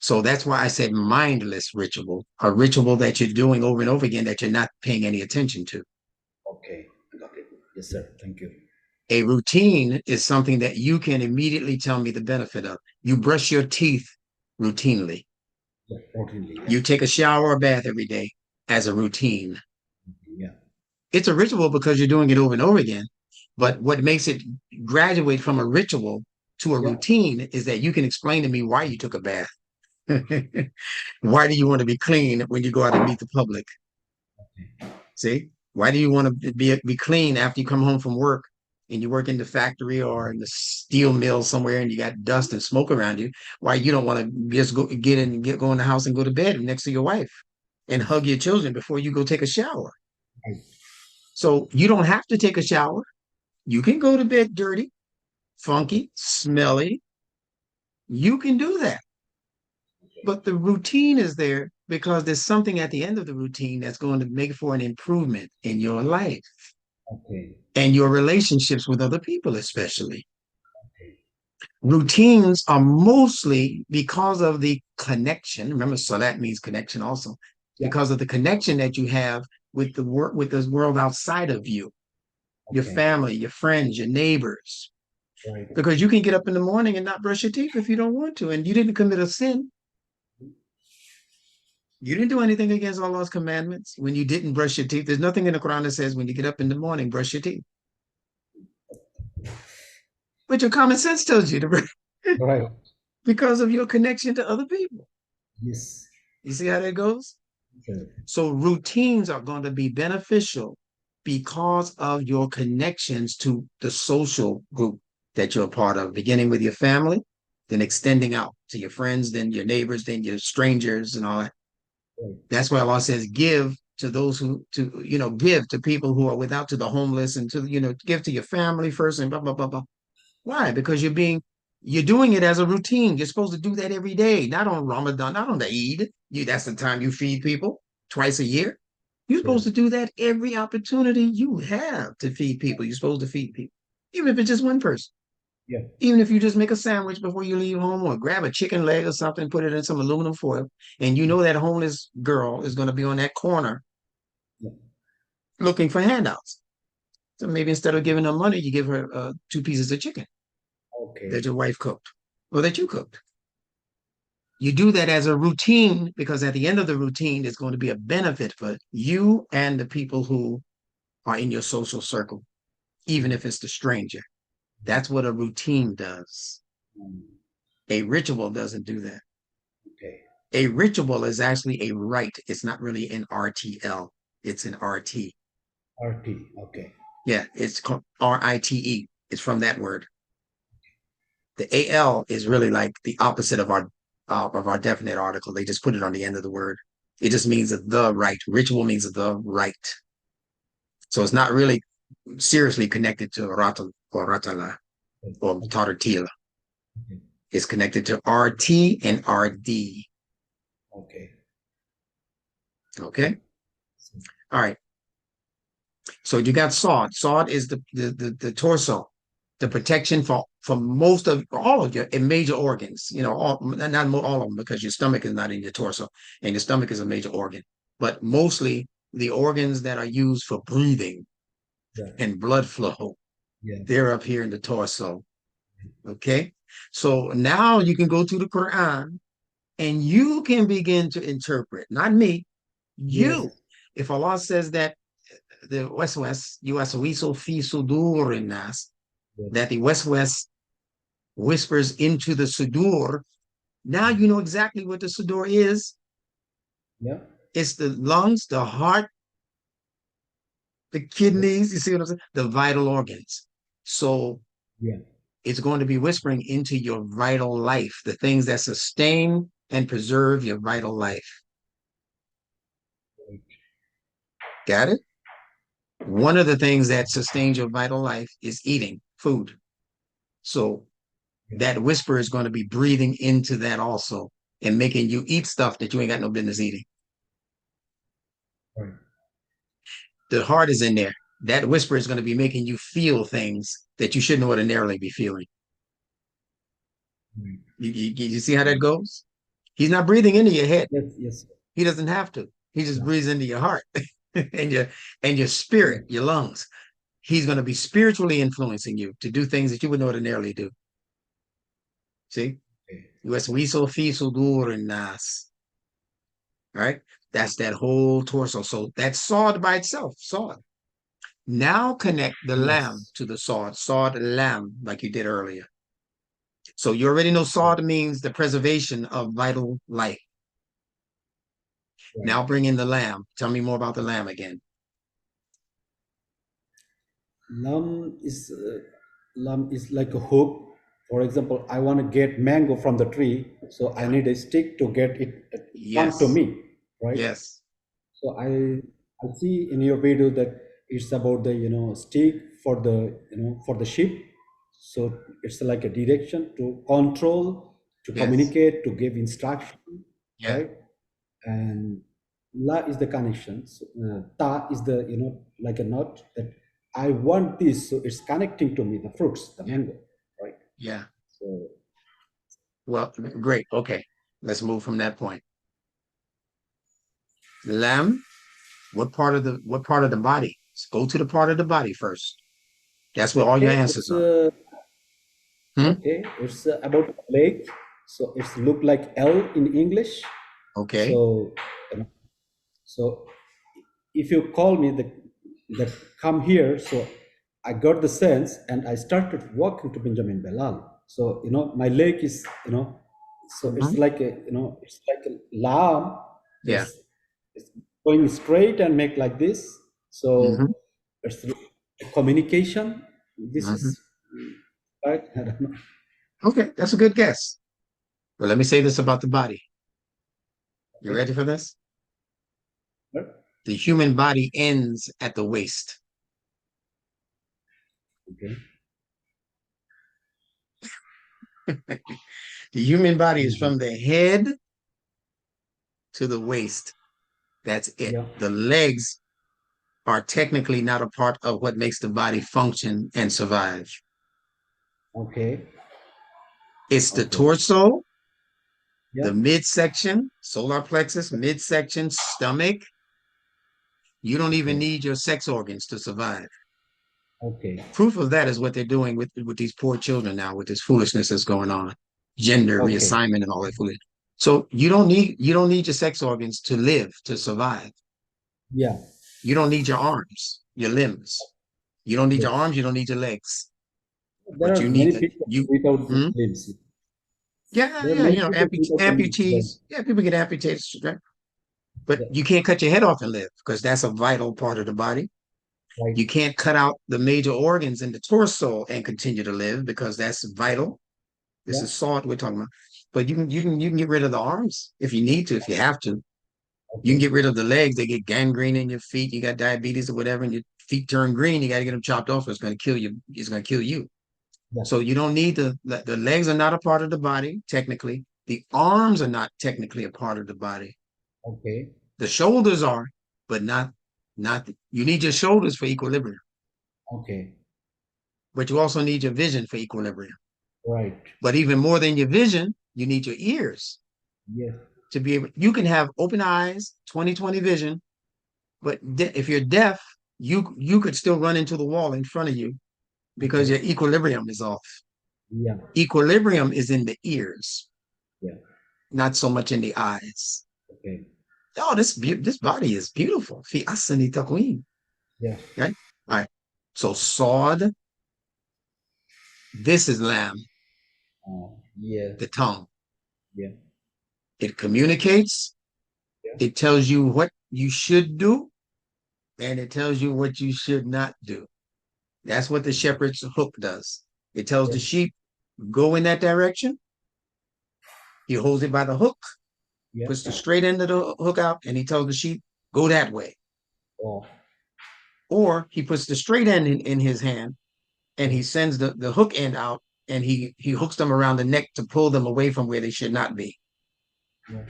A: So that's why I said mindless ritual, a ritual that you're doing over and over again that you're not paying any attention to.
B: Okay, got it. Yes, sir. Thank you.
A: A routine is something that you can immediately tell me the benefit of. You brush your teeth routinely.
B: Yeah, routinely. Yeah.
A: You take a shower or bath every day as a routine.
B: Yeah.
A: It's a ritual because you're doing it over and over again.
B: Yeah.
A: But what makes it graduate from a ritual to a
B: Yeah.
A: routine is that you can explain to me why you took a bath. Why do you want to be clean when you go out and meet the public? See, why do you want to be clean after you come home from work and you work in the factory or in the steel mill somewhere and you got dust and smoke around you? Why you don't want to just go in the house and go to bed next to your wife and hug your children before you go take a shower?
B: Right.
A: So you don't have to take a shower. You can go to bed dirty, funky, smelly. You can do that. But the routine is there because there's something at the end of the routine that's going to make for an improvement in your life
B: Okay.
A: and your relationships with other people, especially.
B: Okay.
A: Routines are mostly because of the connection. Remember, SaLaaT means connection also,
B: Yeah.
A: because of the connection that you have with the work, with this world outside of you, your
B: Okay.
A: family, your friends, your neighbors.
B: Right.
A: Because you can get up in the morning and not brush your teeth if you don't want to, and you didn't commit a sin. You didn't do anything against Allah's commandments when you didn't brush your teeth. There's nothing in the Quran that says when you get up in the morning, brush your teeth. But your common sense tells you to brush
B: Right.
A: because of your connection to other people.
B: Yes.
A: You see how that goes?
B: Sure.
A: So routines are going to be beneficial because of your connections to the social group that you're a part of, beginning with your family, then extending out to your friends, then your neighbors, then your strangers and all that.
B: Right.
A: That's why Allah says, give to those who, give to people who are without, to the homeless, and to, give to your family first and blah, blah, blah, blah. Why? Because you're doing it as a routine. You're supposed to do that every day, not on Ramadan, not on the Eid. That's the time you feed people twice a year. You're
B: Yeah.
A: supposed to do that every opportunity you have to feed people. You're supposed to feed people, even if it's just one person.
B: Yeah.
A: Even if you just make a sandwich before you leave home or grab a chicken leg or something, put it in some aluminum foil, and you know that homeless girl is going to be on that corner
B: Yeah.
A: looking for handouts. So maybe instead of giving her money, you give her 2 pieces of chicken that
B: Okay.
A: your wife cooked or that you cooked. You do that as a routine because at the end of the routine, it's going to be a benefit for you and the people who are in your social circle, even if it's the stranger. That's what a routine does.
B: Mm.
A: A ritual doesn't do that.
B: Okay.
A: A ritual is actually a rite. It's not really an RTL. It's an RT.
B: RT. Okay.
A: Yeah, it's called RITE. It's from that word. The AL is really like the opposite of our definite article. They just put it on the end of the word. It just means the right. Ritual means the right. So it's not really seriously connected to Ratal or Ratala or
B: Okay.
A: Tartila.
B: Okay.
A: It's connected to RT and RD.
B: Okay.
A: Okay. All right. So you got SaLaaT. SaLaaT is the torso, the protection for most of all of your major organs. Not all of them because your stomach is not in your torso, and your stomach is a major organ, but mostly the organs that are used for breathing
B: Yeah.
A: and blood flow.
B: Yeah.
A: They're up here in the torso. Okay. So now you can go to the Quran and you can begin to interpret, not me,
B: Yes.
A: you. If Allah says that the West yuwaswisu fi sudurin nas,
B: Yes.
A: that the West whispers into the sudur. Now you know exactly what the sudur is.
B: Yeah.
A: It's the lungs, the heart, the
B: Yeah.
A: kidneys. You see what I'm saying? The vital organs. So
B: Yeah.
A: it's going to be whispering into your vital life, the things that sustain and preserve your vital life.
B: Right.
A: Got it? One of the things that sustains your vital life is eating food. So
B: Yeah.
A: that whisper is going to be breathing into that also and making you eat stuff that you ain't got no business eating.
B: Right.
A: The heart is in there. That whisper is going to be making you feel things that you shouldn't ordinarily be feeling.
B: Right.
A: You see how that goes? He's not breathing into your head.
B: Yes, yes,
A: He doesn't have to. He just
B: yeah,
A: breathes into your heart and your
B: yeah,
A: spirit, your lungs. He's going to be spiritually influencing you to do things that you wouldn't ordinarily do. See?
B: okay.
A: يوسوس في صدور الناس. Right? That's that whole torso. So that's sawed by itself. Sawed. Now connect the lamb
B: Yes,
A: to the sawed. Sawed lamb, like you did earlier. So you already know
B: okay,
A: sawed means the preservation of vital life.
B: right.
A: Now bring in the lamb. Tell me more about the lamb again.
B: Lam is like a hook. For example, I want to get mango from the tree, so I
A: Yeah.
B: need a stick to get it come to
A: Yes.
B: me, right?
A: Yes.
B: So I see in your video that it's about the stick for the for the sheep. So it's like a direction to control, to
A: Yes.
B: communicate, to give instruction,
A: Yeah.
B: right? And la is the connection. So, ta is the like a knot that I want this, so it's connecting to me the fruits, the
A: Yeah.
B: mango, right?
A: Yeah.
B: So
A: Well, great. Okay. Let's move from that point. Lamb, what part of the body? Let's go to the part of the body first. That's where all your
B: okay,
A: answers
B: it's
A: are. Hmm?
B: okay, it's about leg. So it's look like L in English.
A: Okay.
B: So you know, so if you call me the come here, so I got the sense and I started walking to Benjamin Belal. So my leg is so it's
A: Mhm.
B: like it's like a lamb.
A: Yeah.
B: It's going straight and make like this. So
A: Hmm.
B: it's a communication. This
A: Hmm.
B: is right. I don't know.
A: Okay. That's a good guess. But let me say this about the body. You
B: Okay.
A: ready for this?
B: But-
A: The human body ends at the waist.
B: Okay.
A: The human body is
B: Mhm.
A: from the head to the waist. That's it.
B: Yeah.
A: The legs are technically not a part of what makes the body function and survive.
B: Okay.
A: It's the
B: Okay.
A: torso,
B: Yeah.
A: the midsection, solar plexus, midsection, stomach. You don't even
B: Okay.
A: need your sex organs to survive.
B: Okay.
A: Proof of that is what they're doing with these poor children now, with this foolishness that's going on, gender
B: Okay.
A: reassignment and all that foolishness. So you don't need your sex organs to live, to survive.
B: Yeah.
A: You don't need your arms, your limbs. You don't need your
B: Yes.
A: arms, you don't need your legs.
B: There
A: But
B: are
A: you need
B: many
A: to
B: people
A: you
B: without the
A: hmm?
B: limbs.
A: Yeah,
B: There are
A: yeah,
B: many people without the limbs.
A: amputees. Yeah, people get amputated, right? But
B: The-
A: you can't cut your head off and live because that's a vital part of the body.
B: right.
A: You can't cut out the major organs in the torso and continue to live because that's vital. This
B: Yeah.
A: is SaLaaT we're talking about. But you can get rid of the arms if you need to, if you have to. You can
B: Okay.
A: get rid of the legs. They get gangrene in your feet. You got diabetes or whatever, and your feet turn green. You got to get them chopped off. Or it's going to kill you. It's going to kill you.
B: Yeah.
A: So you don't need the legs are not a part of the body technically. The arms are not technically a part of the body.
B: Okay.
A: The shoulders are, but not. You need your shoulders for equilibrium,
B: Okay.
A: but you also need your vision for equilibrium.
B: Right.
A: But even more than your vision, you need your ears
B: Yes.
A: to be able. You can have open eyes, 20/20 vision, but if you're deaf, you could still run into the wall in front of you because
B: Okay.
A: your equilibrium is off.
B: Yeah.
A: Equilibrium is in the ears,
B: Yeah.
A: not so much in the eyes.
B: Okay.
A: Oh, this body is beautiful. Fi asani taqwim.
B: Yeah.
A: Right? All right. So sawed, this is lamb,
B: Yeah.
A: the tongue.
B: Yeah.
A: It communicates,
B: Yeah.
A: it tells you what you should do, and it tells you what you should not do. That's what the shepherd's hook does. It tells the
B: Yes.
A: sheep, go in that direction. He holds it by the hook,
B: Yeah.
A: puts the straight end of the hook out, and he tells the sheep, go that way.
B: Oh.
A: Or he puts the straight end in his hand and he
B: Yes.
A: sends the hook end out and he hooks them around the neck to pull them away from where they should not be.
B: Yeah.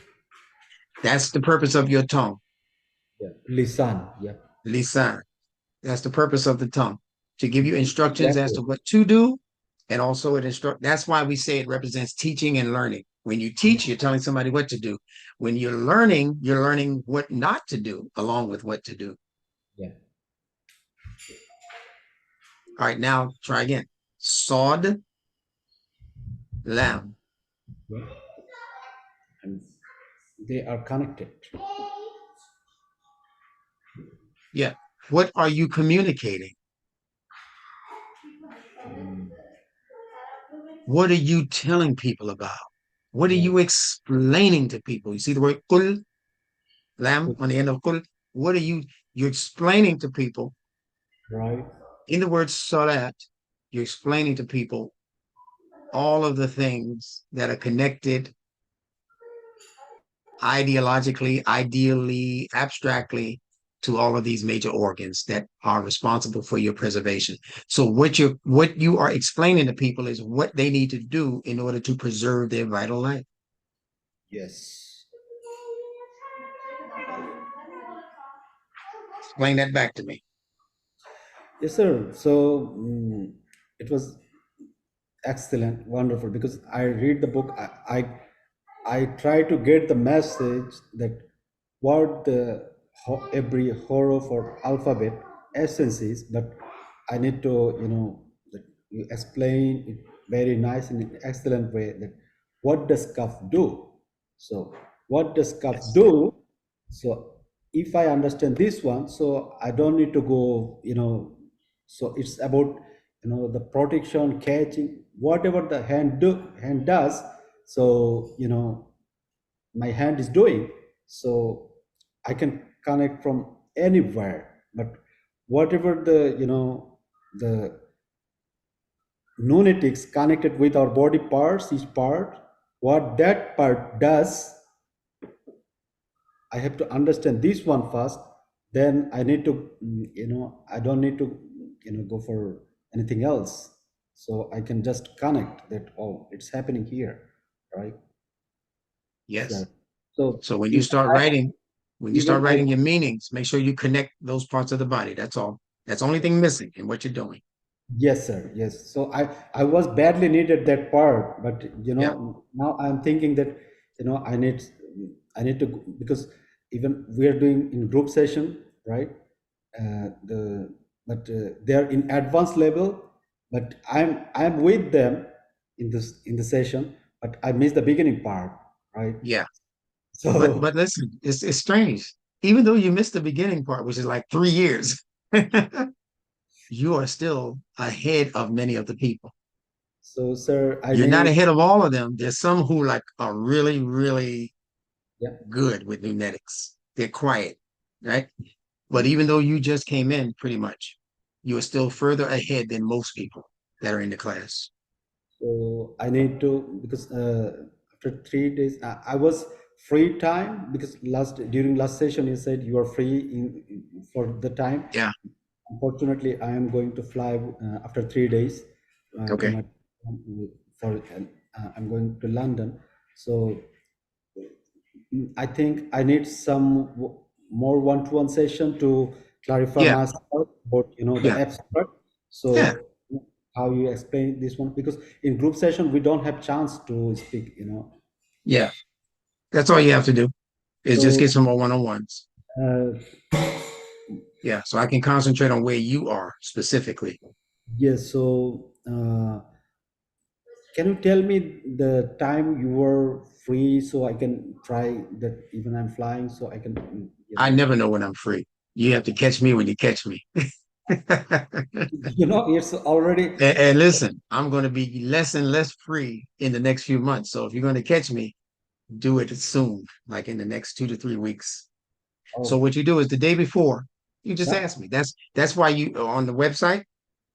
A: That's the purpose of your tongue.
B: Yeah. Lisan. Yeah.
A: Lisan. That's the purpose of the tongue, to give you instructions as
B: Exactly.
A: to what to do. And also it instruct. That's why we say it represents teaching and learning. When you teach, you're telling somebody what to do. When you're learning what not to do along with what to do.
B: Yeah.
A: All right, now try again. Sod, lam.
B: Yeah. And they are connected.
A: Yeah. What are you communicating? What are you telling people about? What are
B: Yeah.
A: you explaining to people? You see the word kul, lam on the end of kul. What are you're explaining to people
B: Right.
A: in the word SaLaaT? You're explaining to people all of the things that are connected ideologically, ideally, abstractly to all of these major organs that are responsible for your preservation. So what you are explaining to people is what they need to do in order to preserve their vital life.
B: Yes.
A: Explain that back to me.
B: Yes, sir. So it was excellent, wonderful. Because I read the book, I try to get the message that what the every horror for alphabet essence is, but I need to that you explain it very nice in an excellent way that what does cuff do. So what does cuff
A: Yes.
B: do? So if I understand this one, so I don't need to go, so it's about the protection, catching, whatever the hand does. So my hand is doing, so I can connect from anywhere. But whatever the lunatics connected with our body parts, each part, what that part does, I have to understand this one first. Then I need to, I don't need to, go for anything else. So I can just connect that, oh, it's happening here, right?
A: Yes.
B: So, so
A: So when you
B: if
A: start
B: I,
A: writing, when you start
B: even I,
A: writing your meanings, make sure you connect those parts of the body. That's all. That's the only thing missing in what you're doing.
B: yes, sir, yes. So I was badly needed that part, but
A: Yeah.
B: now I'm thinking that I need to because even we are doing in group session, right? The but They're in advanced level, but I'm with them in the session, but I missed the beginning part, right?
A: Yeah.
B: So
A: But listen, it's strange. Even though you missed the beginning part, which is like 3 years, you are still ahead of many of the people.
B: so sir, I
A: You're not
B: need
A: ahead of all of them. There's some who like are really, really
B: yeah.
A: good with numetics. They're quiet, right? But even though you just came in pretty much, you are still further ahead than most people that are in the class.
B: So I need to because after 3 days I was free time because during last session you said you are free for the time.
A: Yeah.
B: Unfortunately, I am going to fly after 3 days to
A: Okay.
B: my for I'm going to London. So I think I need some more one-to-one session to clarify
A: Yeah.
B: myself about the
A: Yeah.
B: abstract.
A: Yeah.
B: So how you explain this one because in group session we don't have chance to speak.
A: Yeah. That's all you have to do is just get
B: So
A: some more one-on-ones.
B: uh,
A: Yeah. So I can concentrate on where you are specifically.
B: yes. So can you tell me the time you were free so I can try that even I'm flying so I can
A: I never know when I'm free. You have to catch me when you catch me. and,
B: it's already
A: and listen, I'm going to be less and less free in the next few months. So if you're going to catch me, do it soon, like in the next 2 to 3 weeks. So
B: oh
A: what you do is the day before, you just
B: yeah,
A: ask me. That's why you on the website,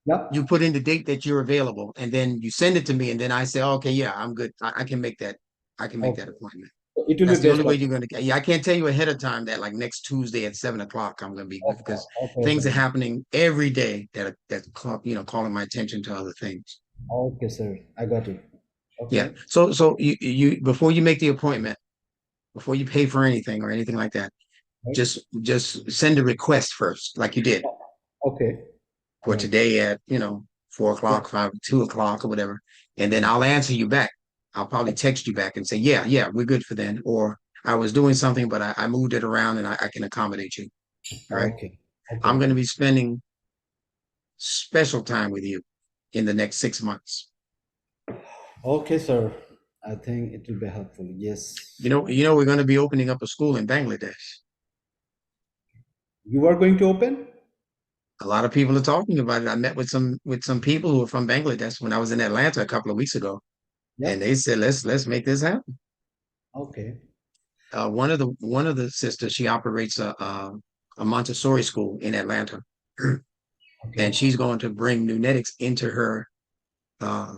B: yeah,
A: you put in the date that you're available, and then you send it to me, and then I say, okay, yeah, I'm good. I can make that. I can make that
B: okay,
A: appointment.
B: so it will
A: That's
B: be
A: the
B: best
A: only way
B: option.
A: you're gonna get. Yeah, I can't tell you ahead of time that like next Tuesday at 7 o'clock I'm gonna be good
B: Okay,
A: because
B: okay,
A: things are
B: sir.
A: happening every day that calling my attention to other things.
B: Okay, sir. I got it.
A: Yeah.
B: Okay.
A: So you before you make the appointment, before you pay for anything or anything like that,
B: Right.
A: just send a request first, like you did
B: Okay. All
A: for
B: right.
A: today at
B: Yeah.
A: 4 o'clock, 2 o'clock, or whatever, and then I'll answer you back. I'll probably text you back and say, yeah, we're good for then. Or I was doing something, but I moved it around and I can accommodate you. All right.
B: Okay.
A: I'm
B: Okay.
A: going to be spending special time with you in the next 6 months.
B: Okay, sir. I think it will be helpful. Yes.
A: We're going to be opening up a school in Bangladesh.
B: You are going to open?
A: A lot of people are talking about it. I met with some people who are from Bangladesh when I was in Atlanta a couple of weeks ago, and
B: Yep.
A: they said, let's make this happen.
B: Okay.
A: One of the sisters, she operates a Montessori school in Atlanta,
B: Okay.
A: and she's going to bring Nunetics into her uh,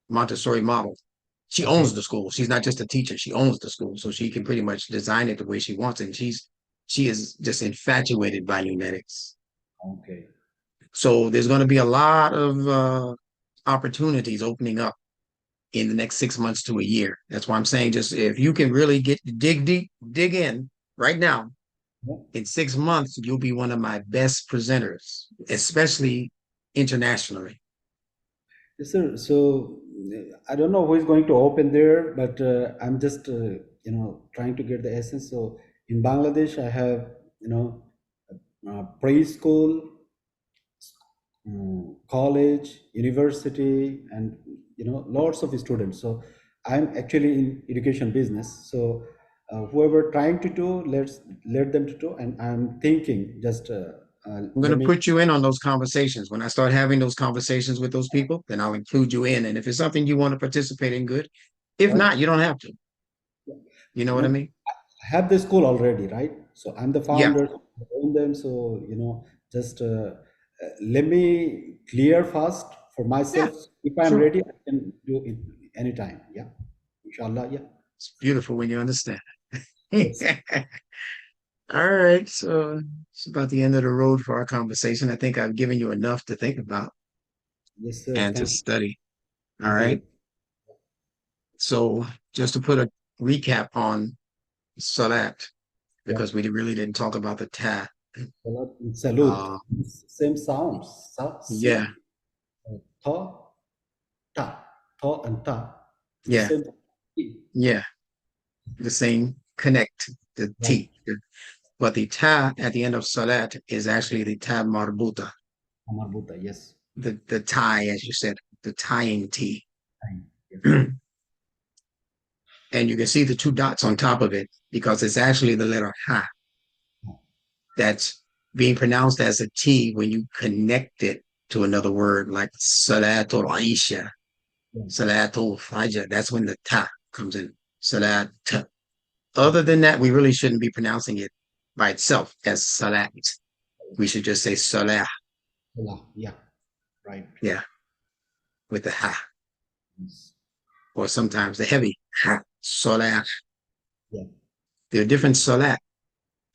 A: Montessori model. She owns
B: Okay.
A: the school. She's not just a teacher. She owns the school, so she can pretty much design it the way she wants it. And she is just infatuated by Nunetics.
B: Okay.
A: So there's going to be a lot of opportunities opening up in the next 6 months to a year. That's why I'm saying, just if you can really get dig deep, dig in right now,
B: Yep.
A: in 6 months, you'll be one of my best presenters, especially internationally.
B: Yes, sir. So I don't know who is going to open there, but I'm just trying to get the essence. So in Bangladesh, I have preschool, college, university, and lots of students. So I'm actually in education business. So whoever trying to do, let them to do. And I'm thinking just
A: I'm going
B: let
A: to
B: me.
A: put you in on those conversations. When I start having those conversations with those people, then I'll include you in. And if it's something you want to participate in, good. If
B: Right?
A: not, you don't have to. You know what I
B: No,
A: mean?
B: I have the school already, right? So I'm the
A: Yeah,
B: founder, I own them. So just let me clear fast for
A: yeah,
B: myself. If I'm
A: sure.
B: ready, I can do it anytime. Yeah, inshallah. Yeah.
A: It's beautiful when you understand.
B: Yes.
A: All right, so it's about the end of the road for our conversation. I think I've given you enough to think about
B: Yes, sir.
A: and to
B: Thank you.
A: study. All
B: Thank you.
A: right. So just to put a recap on SaLaaT,
B: Yeah.
A: because we really didn't talk about the ta.
B: Salute.
A: Uh,
B: Same sounds.
A: yeah,
B: Tha, ta, tha, and ta. It's the
A: yeah,
B: same.
A: yeah. The same connect, the
B: Right.
A: T. But the ta at the end of SaLaaT is actually the ta marbuta,
B: Amarbuta. Yes.
A: the tie, as you said, the tying T.
B: Fine. Yes.
A: And you can see the two dots on top of it because it's actually the letter ha that's being pronounced as a T when you connect it to another word like Salatul Aisha,
B: Yeah.
A: Salatul Fajr. That's when the ta comes in. Salat.
B: Yeah.
A: Other than that, we really shouldn't be pronouncing it by itself as Salat. We should just say Salah.
B: Allah. Yeah. Right.
A: Yeah, with the ha,
B: Yes.
A: or sometimes the heavy ha, Salah.
B: Yeah.
A: There are different Salat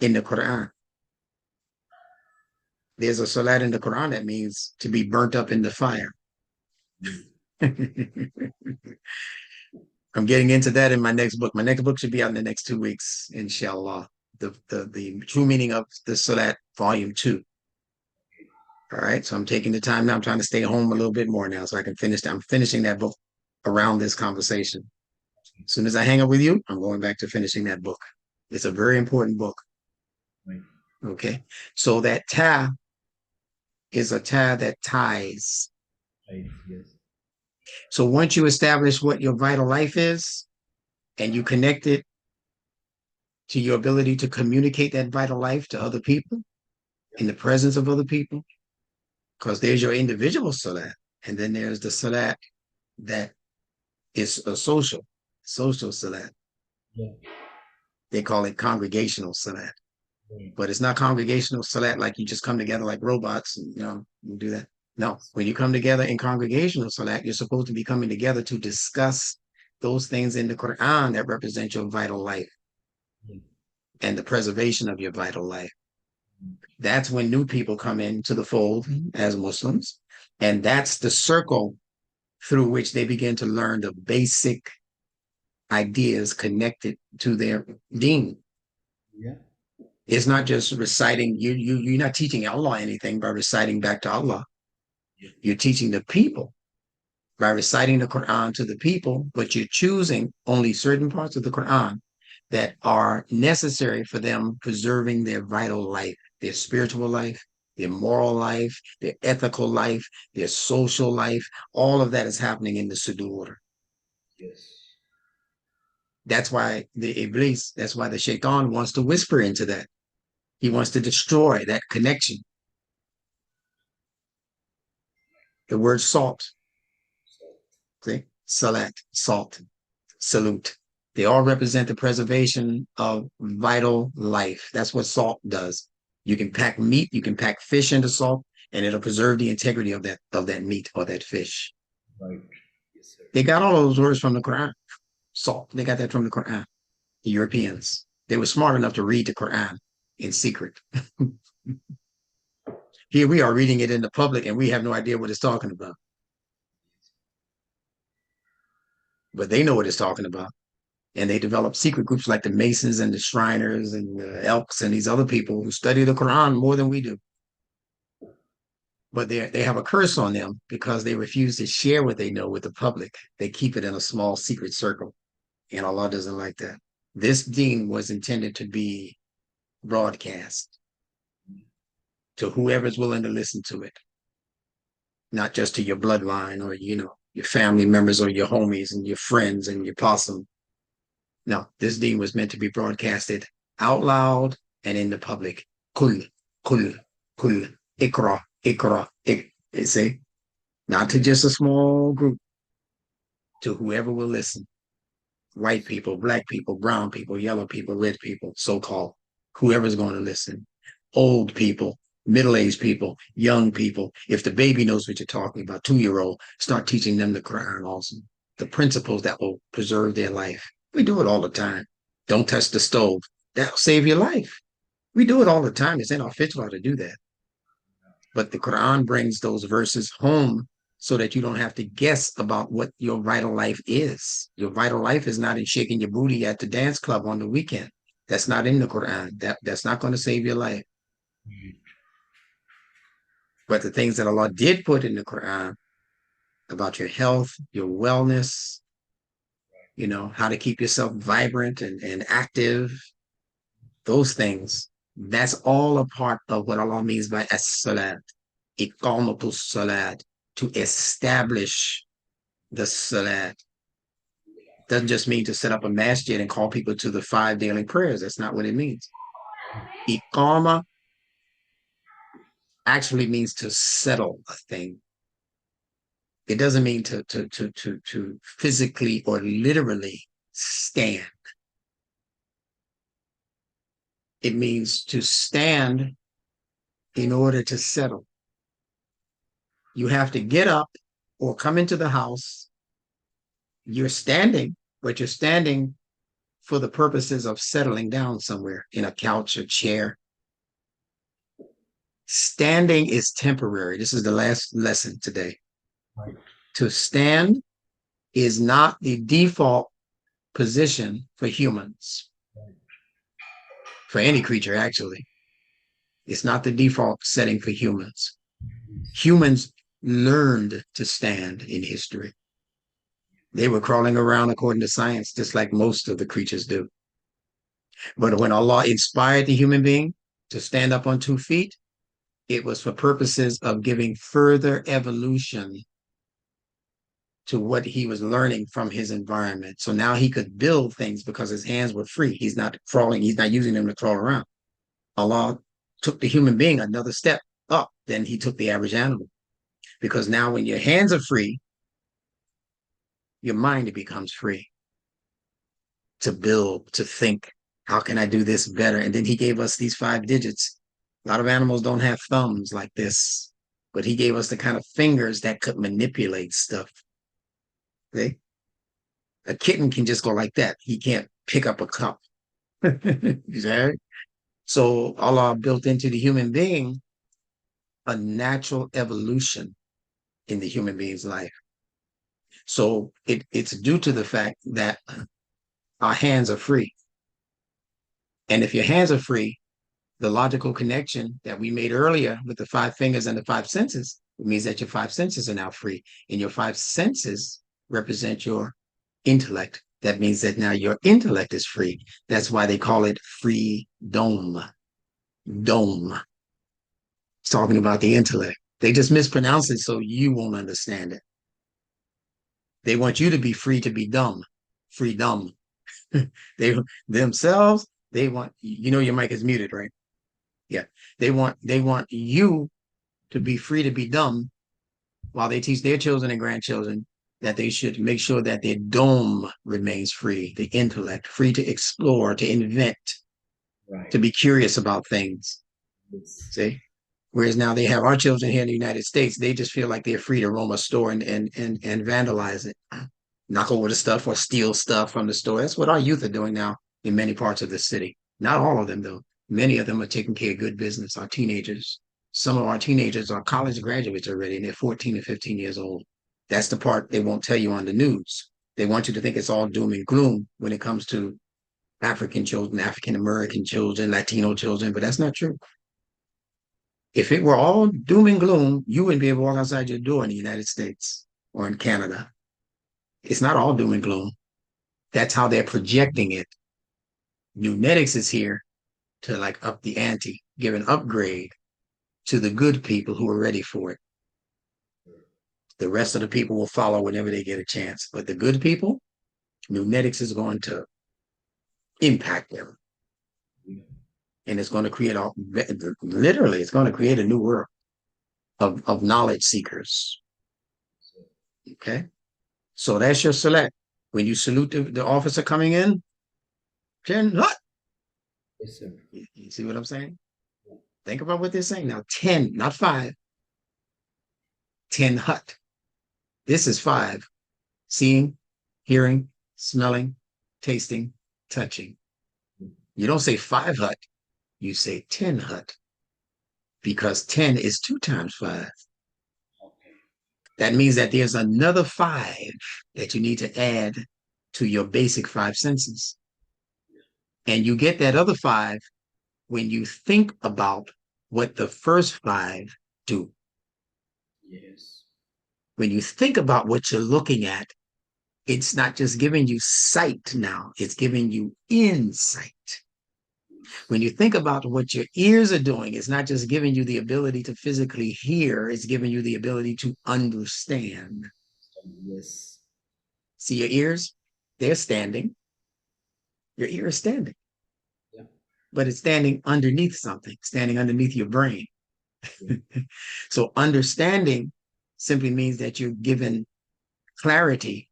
A: in the Quran. There's a Salat in the Quran that means to be burnt up in the fire. I'm getting into that in my next book. My next book should be out in the next 2 weeks, inshallah. The true meaning of the SaLaaT Volume 2. All right. So I'm taking the time now. I'm trying to stay home a little bit more now so I can finish. I'm finishing that book around this conversation. As soon as I hang up with you, I'm going back to finishing that book. It's a very important book.
B: Right.
A: Okay. So that ta is a ta that ties.
B: Right. Yes.
A: So once you establish what your vital life is and you connect it to your ability to communicate that vital life to other people in the presence of other people, because there's your individual SaLaaT, and then there's the SaLaaT that is a social SaLaaT.
B: Yeah.
A: They call it congregational SaLaaT,
B: Right.
A: but it's not congregational SaLaaT like you just come together like robots and you do that. No, when you come together in congregational SaLaaT, you're supposed to be coming together to discuss those things in the Quran that represent your vital life
B: Yeah.
A: and the preservation of your vital life. That's when new people come into the fold as Muslims. And that's the circle through which they begin to learn the basic ideas connected to their deen.
B: Yeah.
A: It's not just reciting, you're not teaching Allah anything by reciting back to Allah. You're teaching the people by reciting the Quran to the people, but you're choosing only certain parts of the Quran that are necessary for them preserving their vital life, their spiritual life, their moral life, their ethical life, their social life. All of that is happening in the Sudur.
B: Yes.
A: That's why the Iblis, that's why the Shaitan wants to whisper into that. He wants to destroy that connection. The word salt, see? SaLaaT, salt, salute. They all represent the preservation of vital life. That's what salt does. You can pack meat, you can pack fish into salt, and it'll preserve the integrity of that meat or that fish.
B: Right. Yes, sir.
A: They got all those words from the Quran. Salt. They got that from the Quran. The Europeans. They were smart enough to read the Quran in secret. Here we are reading it in the public and we have no idea what it's talking about. But they know what it's talking about. And they develop secret groups like the Masons and the Shriners and the Elks and these other people who study the Quran more than we do. But they have a curse on them because they refuse to share what they know with the public. They keep it in a small secret circle. And Allah doesn't like that. This deen was intended to be broadcast to whoever's willing to listen to it, not just to your bloodline or, your family members or your homies and your friends and your possum. No, this deen was meant to be broadcasted out loud and in the public. Kul, kul, kul, ikra, ikra, see? Not to just a small group, to whoever will listen. White people, black people, brown people, yellow people, red people, so-called, whoever's going to listen. Old people, middle-aged people, young people. If the baby knows what you're talking about, 2-year-old, start teaching them the Quran also. The principles that will preserve their life. We do it all the time. Don't touch the stove. That'll save your life. We do it all the time. It's in our fitrah to do that. But the Quran brings those verses home so that you don't have to guess about what your vital life is. Your vital life is not in shaking your booty at the dance club on the weekend. That's not in the Quran. That's not going to save your life. But the things that Allah did put in the Quran about your health, your wellness, how to keep yourself vibrant and active, those things, that's all a part of what Allah means by as-salat, iqamatus salat, to establish the salat. Doesn't just mean to set up a masjid and call people to the 5 daily prayers. That's not what it means. Iqama actually means to settle a thing. It doesn't mean to physically or literally stand. It means to stand in order to settle. You have to get up or come into the house. You're standing, but you're standing for the purposes of settling down somewhere in a couch or chair. Standing is temporary. This is the last lesson today.
B: Right.
A: To stand is not the default position for humans. Right. For any creature, actually. It's not the default setting for humans. Humans learned to stand in history. They were crawling around according to science, just like most of the creatures do. But when Allah inspired the human being to stand up on 2 feet, it was for purposes of giving further evolution to what he was learning from his environment. So now he could build things because his hands were free. He's not crawling. He's not using them to crawl around. Allah took the human being another step up than he took the average animal. Because now when your hands are free, your mind becomes free to build, to think, how can I do this better? And then he gave us these 5 digits. A lot of animals don't have thumbs like this, but he gave us the kind of fingers that could manipulate stuff. See? A kitten can just go like that. He can't pick up a cup. So Allah built into the human being a natural evolution in the human being's life. So it's due to the fact that our hands are free. And if your hands are free, the logical connection that we made earlier with the 5 fingers and the 5 senses It means that your five senses are now free, and your five senses represent your intellect. That means that now your intellect is free. That's why they call it free dome. Dome. It's talking about the intellect. They just mispronounce it so you won't understand it. They want you to be free to be dumb. Freedom. They themselves, they want, you know, your mic is muted, right? Yeah. They want you to be free to be dumb while they teach their children and grandchildren that they should make sure that their dome remains free, the intellect, free to explore, to invent,
B: Right.
A: to be curious about things.
B: Yes.
A: See? Whereas now they have our children here in the United States, they just feel like they're free to roam a store and vandalize it, knock over the stuff or steal stuff from the store. That's what our youth are doing now in many parts of the city. Not all of them, though. Many of them are taking care of good business. Our teenagers, some of our teenagers are college graduates already, and they're 14 and 15 years old. That's the part they won't tell you on the news. They want you to think it's all doom and gloom when it comes to African children, African American children, Latino children, but that's not true. If it were all doom and gloom, you wouldn't be able to walk outside your door in the United States or in Canada. It's not all doom and gloom. That's how they're projecting it. Newmetics is here to like up the ante, give an upgrade to the good people who are ready for it. The rest of the people will follow whenever they get a chance. But the good people, Newmetics is going to impact them. And it's going to create literally, it's going to create a new world of knowledge seekers. Okay. So that's your SaLaaT. When you salute the officer coming in, 10 hut.
B: Yes, sir.
A: You see what I'm saying? Think about what they're saying now. 10, not 5. 10 hut. This is 5. Seeing, hearing, smelling, tasting, touching. You don't say 5 hut. You say 10 hut. Because 10 is 2 times 5. That means that there's another 5 that you need to add to your basic 5 senses. And you get that other 5 when you think about what the first 5 do.
B: Yes.
A: When you think about what you're looking at, it's not just giving you sight now, it's giving you insight. When you think about what your ears are doing, it's not just giving you the ability to physically hear, it's giving you the ability to understand.
B: Yes.
A: See your ears? They're standing. Your ear is standing.
B: Yeah.
A: But it's standing underneath something, standing underneath your brain. Yeah. So understanding simply means that you're given clarity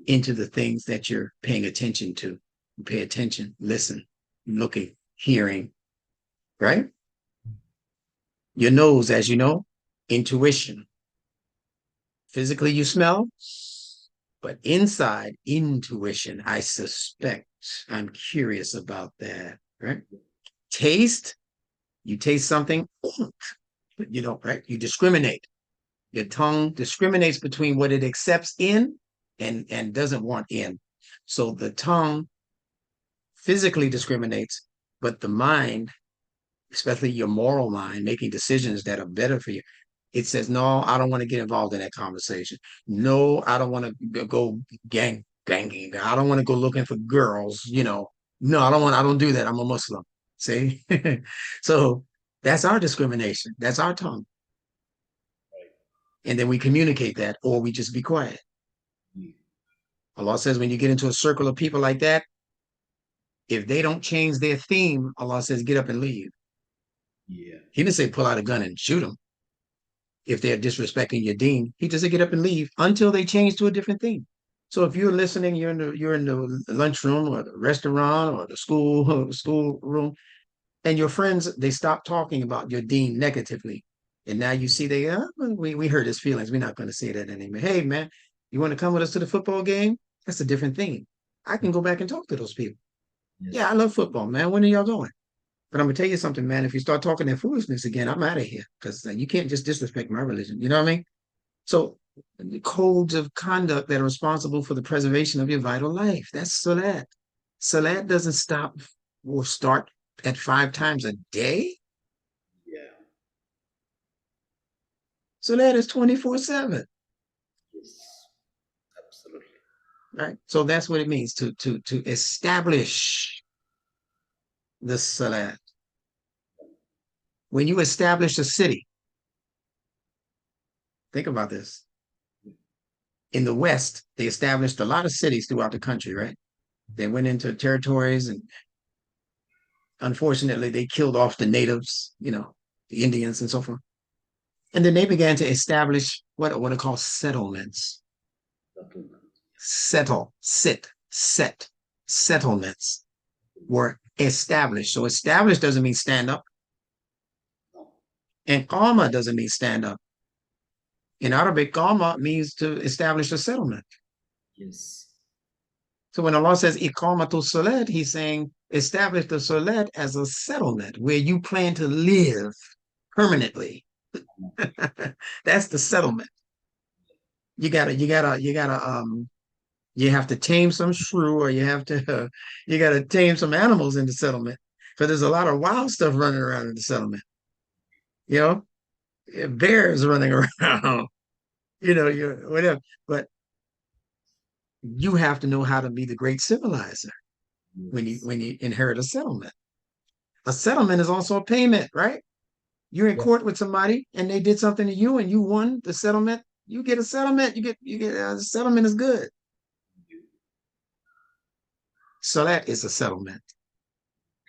A: into the things that you're paying attention to. You pay attention, listen, looking, hearing, right? Your nose, as you know, intuition. Physically, you smell, but inside, intuition, I suspect. I'm curious about that, right? Taste, you taste something, you know, right? You discriminate. Your tongue discriminates between what it accepts in and doesn't want in. So the tongue physically discriminates, but the mind, especially your moral mind, making decisions that are better for you, it says, no, I don't want to get involved in that conversation. No, I don't want to go ganging. I don't want to go looking for girls, you know. No, I don't do that. I'm a Muslim. See? So that's our discrimination. That's our tongue. And then we communicate that, or we just be quiet. Allah says when you get into a circle of people like that, if they don't change their theme, Allah says, get up and leave.
B: Yeah.
A: He didn't say pull out a gun and shoot them. If they're disrespecting your deen, he just said get up and leave until they change to a different theme. So if you're listening, you're in the lunchroom or the restaurant or the school room, and your friends they stop talking about your deen negatively, and now you see we hurt his feelings. We're not going to say that anymore. Hey man, you want to come with us to the football game? That's a different theme. I can go back and talk to those people.
B: Yes.
A: Yeah, I love football, man. When are y'all going? But I'm gonna tell you something, man. If you start talking that foolishness again, I'm out of here because you can't just disrespect my religion. You know what I mean? So the codes of conduct that are responsible for the preservation of your vital life. That's SaLaaT. SaLaaT doesn't stop or start at 5 times a day.
B: Yeah.
A: SaLaaT is 24/7,
B: Yes, absolutely.
A: right? So that's what it means to establish the SaLaaT. When you establish a city, think about this. In the West, they established a lot of cities throughout the country, right? They went into territories and unfortunately they killed off the natives, the Indians and so forth. And then they began to establish what are called settlements. Settlements were established. So established doesn't mean stand up. And qama doesn't mean stand up. In Arabic, qama means to establish a settlement.
B: Yes.
A: So when Allah says iqamatul salat, he's saying establish the salat as a settlement where you plan to live permanently. That's the settlement. You have to tame some shrew, or you gotta tame some animals in the settlement. So there's a lot of wild stuff running around in the settlement. You know, bears running around. You whatever. But you have to know how to be the great civilizer when you inherit a settlement. A settlement is also a payment, right? You're in
B: Yeah.
A: court with somebody and they did something to you and you won the settlement. You get a settlement. The settlement is good. So that is a settlement.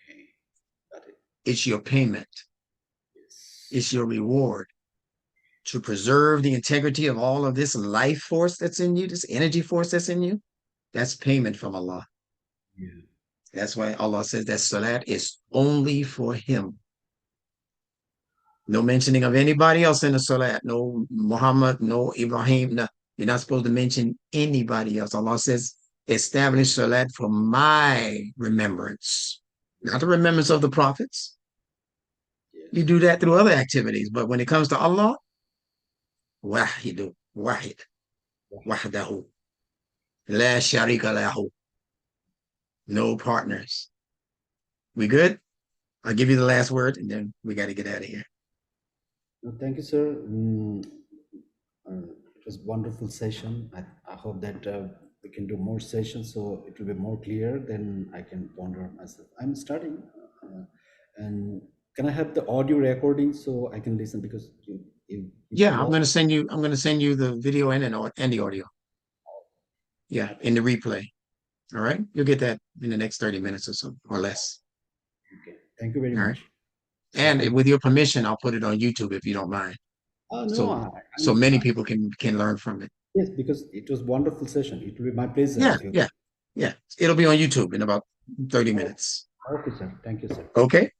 B: Okay. Got it.
A: It's your payment.
B: Yes.
A: It's your reward to preserve the integrity of all of this life force that's in you, this energy force that's in you. That's payment from Allah.
B: Yeah.
A: That's why Allah says that SaLaaT is only for Him. No mentioning of anybody else in the SaLaaT. No Muhammad, no Ibrahim. No. You're not supposed to mention anybody else. Allah says, establish SaLaaT for my remembrance, not the remembrance of the prophets.
B: Yes.
A: You do that through other activities. But when it comes to Allah, wahidu, wahid, wahdahu, la sharika lahu, no partners. We good? I'll give you the last word and then we got to get out of here.
B: No, thank you, sir. It was wonderful session. I hope that we can do more sessions so it will be more clear. Then I can ponder myself. I'm starting, and can I have the audio recording so I can listen because
A: Yeah, I'm gonna send you the video and the audio. Yeah, in the replay. All right. You'll get that in the next 30 minutes or so or less.
B: Okay. Thank you very
A: All right.
B: much.
A: And with your permission, I'll put it on YouTube if you don't mind.
B: No,
A: So many people can learn from it.
B: yes, because it was wonderful session. It will be my pleasure.
A: Yeah, yeah, yeah. It'll be on YouTube in about 30 minutes.
B: Okay, sir. Thank you, sir.
A: Okay.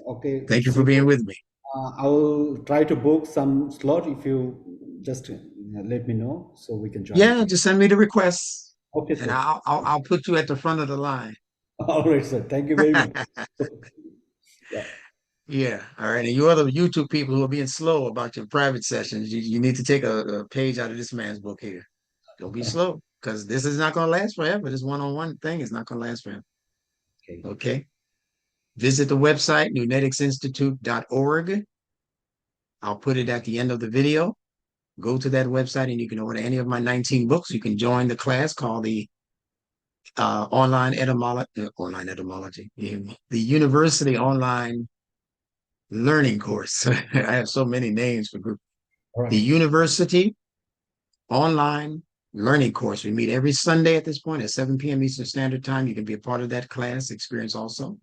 B: Okay.
A: Thank you for being with me.
B: I will try to book some slot if you just let me know so we can join.
A: Yeah, just send me the requests.
B: Okay,
A: And
B: sir.
A: I'll put you at the front of the line.
B: All right, sir. Thank you very much. Yeah.
A: Yeah. All right. And you other YouTube people who are being slow about your private sessions, you need to take a page out of this man's book here. Don't be slow because this is not going to last forever. This one-on-one thing is not going to last forever.
B: Okay.
A: Okay. Visit the website, newneticsinstitute.org. I'll put it at the end of the video. Go to that website and you can order any of my 19 books. You can join the class called the online etymology, the university online learning course. I have so many names for group.
B: All
A: The
B: right.
A: university online learning course. We meet every Sunday at this point at 7 p.m. Eastern Standard Time. You can be a part of that class experience also.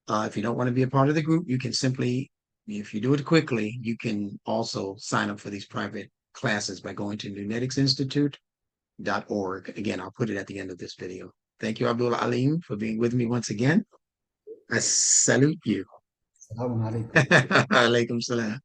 A: If you don't want to be a part of the group, you can simply, if you do it quickly, you can also sign up for these private classes by going to newneticsinstitute.org. Again, I'll put it at the end of this video. Thank you, Abdul Alim, for being with me once again. I salute you.
B: Assalamu alaikum.
A: Alaikum salam.